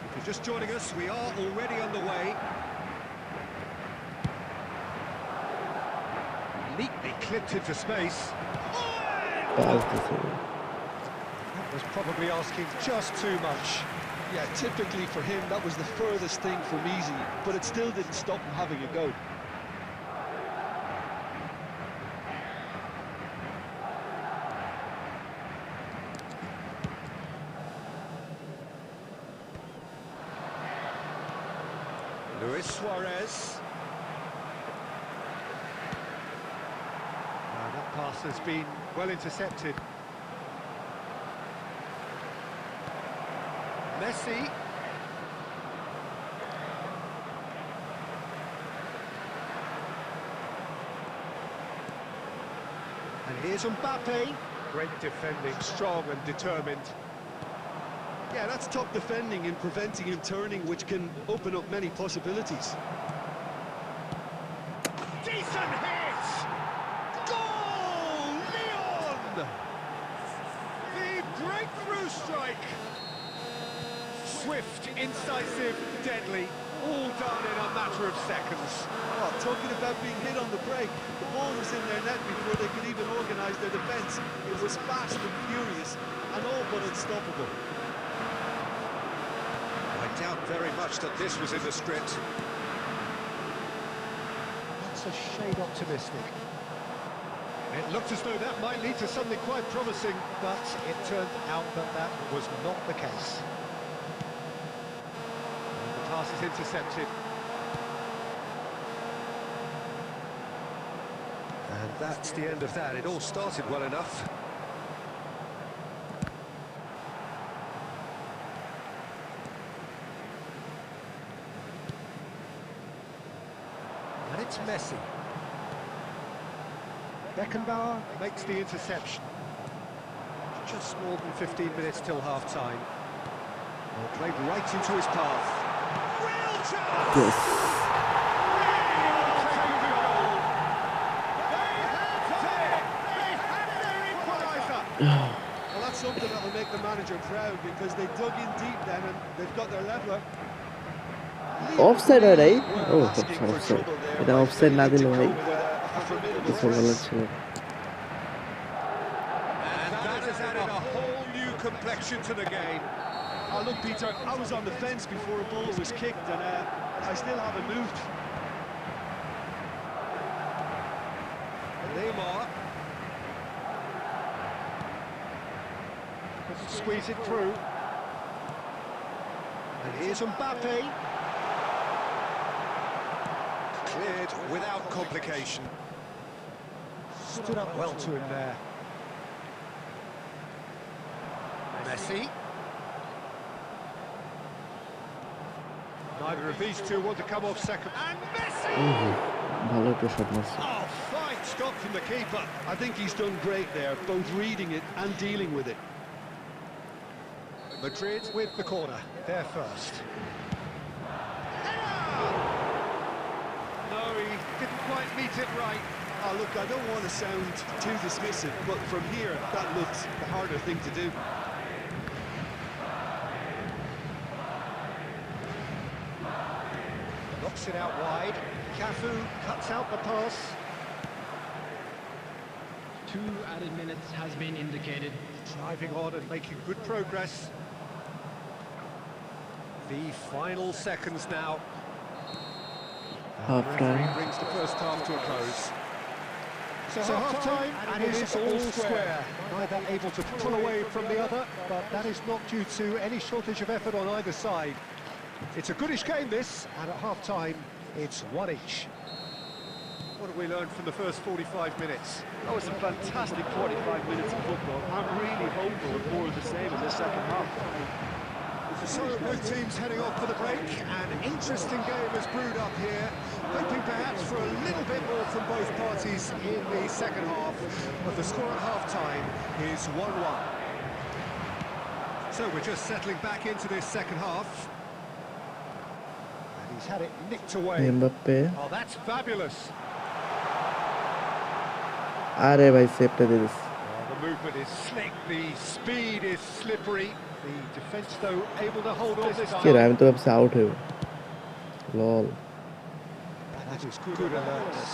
If you're just joining us, we are already underway. Neatly clipped into space. Pass দিছে। That was probably asking just too much. Yeah, typically for him, that was the furthest thing from easy, but it still didn't stop him having a go. Luis Suarez. That pass has been well intercepted. Messi. And here's Mbappe. Great defending, strong and determined. Yeah, that's top defending and preventing him turning, which can open up many possibilities. Decent hit! Goal! Leon! The breakthrough strike! Swift, incisive, deadly, all done in a matter of seconds. Oh, talking about being hit on the break, the ball was in their net before they could even organise their defence. It was fast and furious, and all but unstoppable. I doubt very much that this was in the script. That's a shade optimistic. It looked as though that might lead to something quite promising, but it turned out that that was not the case. And the pass is intercepted. And that's the end of that. It all started well enough. And it's Messi. Beckenbauer makes the interception. Just more than 15 minutes till half-time. Well, played right into his path. Real chance! Yes. Well, that's something that will make the manager proud, because they dug in deep then and they've got their leveler. Offside হয় রাই? ও Well, তো asking for offside. trouble there, এটা but offside না they দিলে need to ভাই cope with a formidable কিছু বলার press. ছিল। And that has added a whole new complexion to the game. Oh, look, Peter, I was on the fence before a ball was kicked, and I still haven't moved. Neymar. Squeeze it through. And here's Mbappe. Cleared without complication. Stood up well to him there. Messi. Neither of these two want to come off second. And Messi! ভালো একটা shot মারছে। Oh, fine stop from the keeper. I think he's done great there, both reading it and dealing with it. Madrid with the corner. They're first. No, he didn't quite meet it right. Oh, look, I don't want to sound too dismissive, but from here, that looked the harder thing to do. Knocks it out wide. Cafu cuts out the pass. 2 added minutes has been indicated. Driving on and making good progress. The final seconds now. Half time. Brings the first half to a close. So half-time, and it is all square. Neither able to pull away from the other, but that is not due to any shortage of effort on either side. It's a goodish game, this, and at half-time, it's one each. What have we learned from the first 45 minutes? That was a fantastic 45 minutes of football. I'm really hopeful of more of the same in this second half. So both teams heading off for the break. An interesting game has brewed up here, hoping perhaps for a little bit more from both parties in the second half, but the score at half-time is 1-1. So we're just settling back into this second half. And he's had it nicked away. Mbappe Oh, that's fabulous. আরে ভাই সেভটা দিয়ে this. The movement is slick, the speed is slippery. The defence, though, able to hold on this কি রে time. আমি তো ভাবছি out হইব। লল। That is good alertness.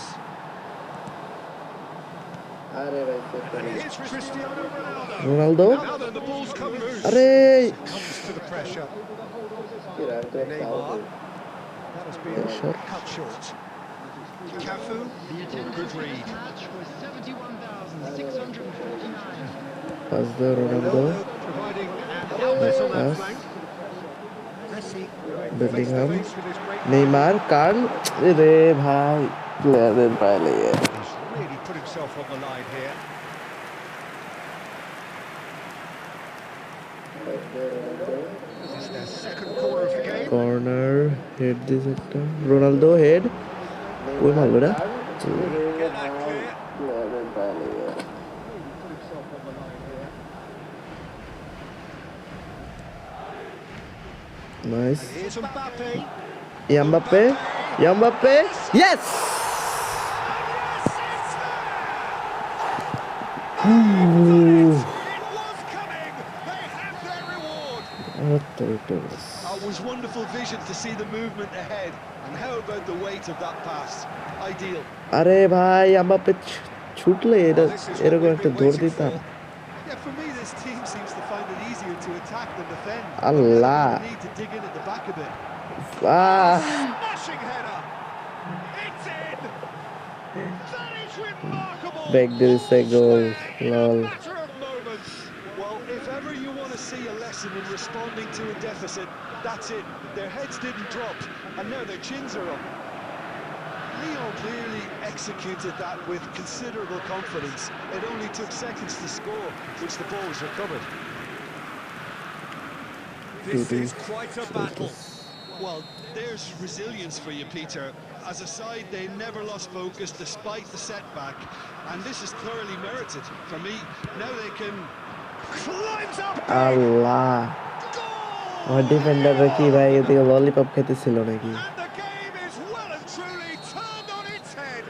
আরে ভাই সেভটা And here's Cristiano Ronaldo. Ronaldo Now then, the ball's come loose. আরে Comes to the pressure. কি রে আমি তো ভাবছি আউট Neymar. হইব। That has been Shot. cut short. Cafu. The attendance Good for this read. match was 71,649. Pass দাও Ronaldo. Ronaldo providing an outlet on that Pass. flank. Messi face Bellingham, to face with his great Neymar, Carl, रे भाई player पहले है He's really put himself on the line here. This is their second corner of the game. corner head this একটা Ronaldo head कोई मालूम ना Get that clear. Player पहले है Really put himself on the line here. nice And here's Mbappe. Mbappe Mbappe yes It was coming. They have their reward. what the it was It was wonderful vision to see the movement ahead. And how about the weight of that pass? Ideal. अरे भाई Mbappe छूटले Well, this is what এরকম we've একটা been দৌড় waiting দিতাম for. Yeah, for me, this team seems to find it easier to attack than defend. Allah. But now they need to dig in at the back a bit. ah Smashing header. It's in. That is remarkable. back there is a goal In a lol matter of moments. Well, if ever you want to see a lesson in responding to a deficit, that's it. Their heads didn't drop, and now their chins are up. Lyon clearly executed that with considerable confidence. It only took seconds to score, which the ball was recovered. This is quite a battle. Well, there's resilience for you, Peter. As a side, they never lost focus despite the setback, and this is thoroughly merited. For me, now they can... Climbs up. আল্লাহ আমার ডিফেন্ডাররা কি ভাই এদিকে lollipop খেতেছিল নাকি And the game is well and truly turned on its head.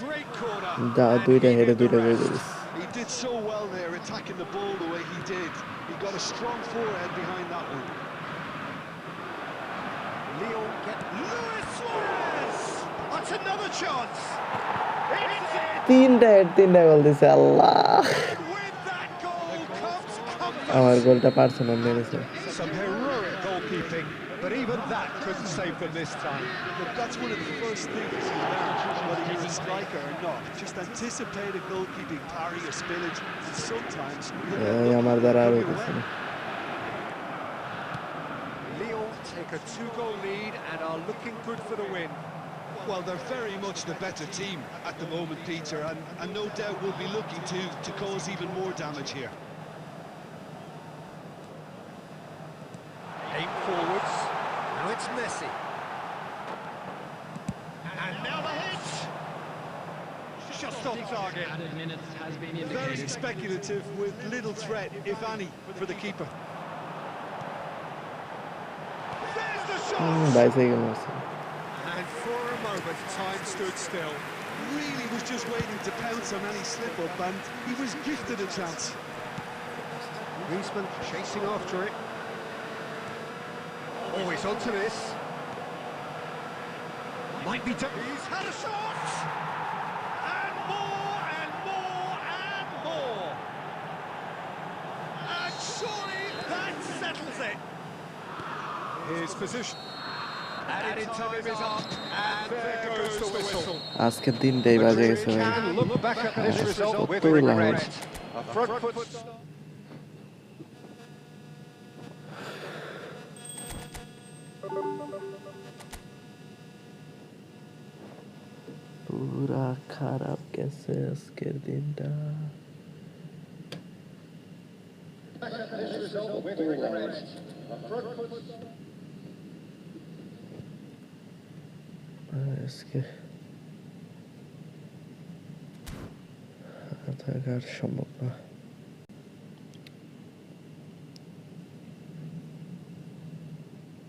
Great corner. The And দুইটা he হেডে did the দুইটা গোল rest. করেছে He did so well there, attacking the ball the way he did. He got a strong forehead behind that one. Lyon get Luis Suarez. That's another chance. It's in. তিনটা গোল দিছে আল্লাহ And with that goal comes আমার comfort. গোলটা personal মেরেছে Some heroic goalkeeping, but even that couldn't save them this time. Look, that's one of the first things you learn, whether you're a striker or not. Just anticipate a goalkeeping parry or spillage, and sometimes you'll end এই up আমার দ্বারা আর going হইতেছে away. না Lyon take a 2-goal lead and are looking good for the win. Well, they're very much the better team at the moment, Peter, and no doubt will be looking to cause even more damage here. Aim forwards. Now it's Messi. And now the hit. Just off target. Added minutes has been Very indicated. speculative with little threat, if any, for the keeper. There's the shot. Bicycle মারছে And for a moment, time stood still. Really was just waiting to pounce on any slip-up, and he was gifted a chance. Griezmann chasing after it. Oh, he's onto this. Might be done. He's had a shot! And more, and more, and more! And surely that settles it! His position. Added time is up, and there goes the whistle. আজকে তিনটাই বাজে গেছে ভাই Can look back at this result with Very loud. regret. A front foot start. পুরা খারাপ গেছে আজকের দিনটা আজকে থাকার সম্ভব না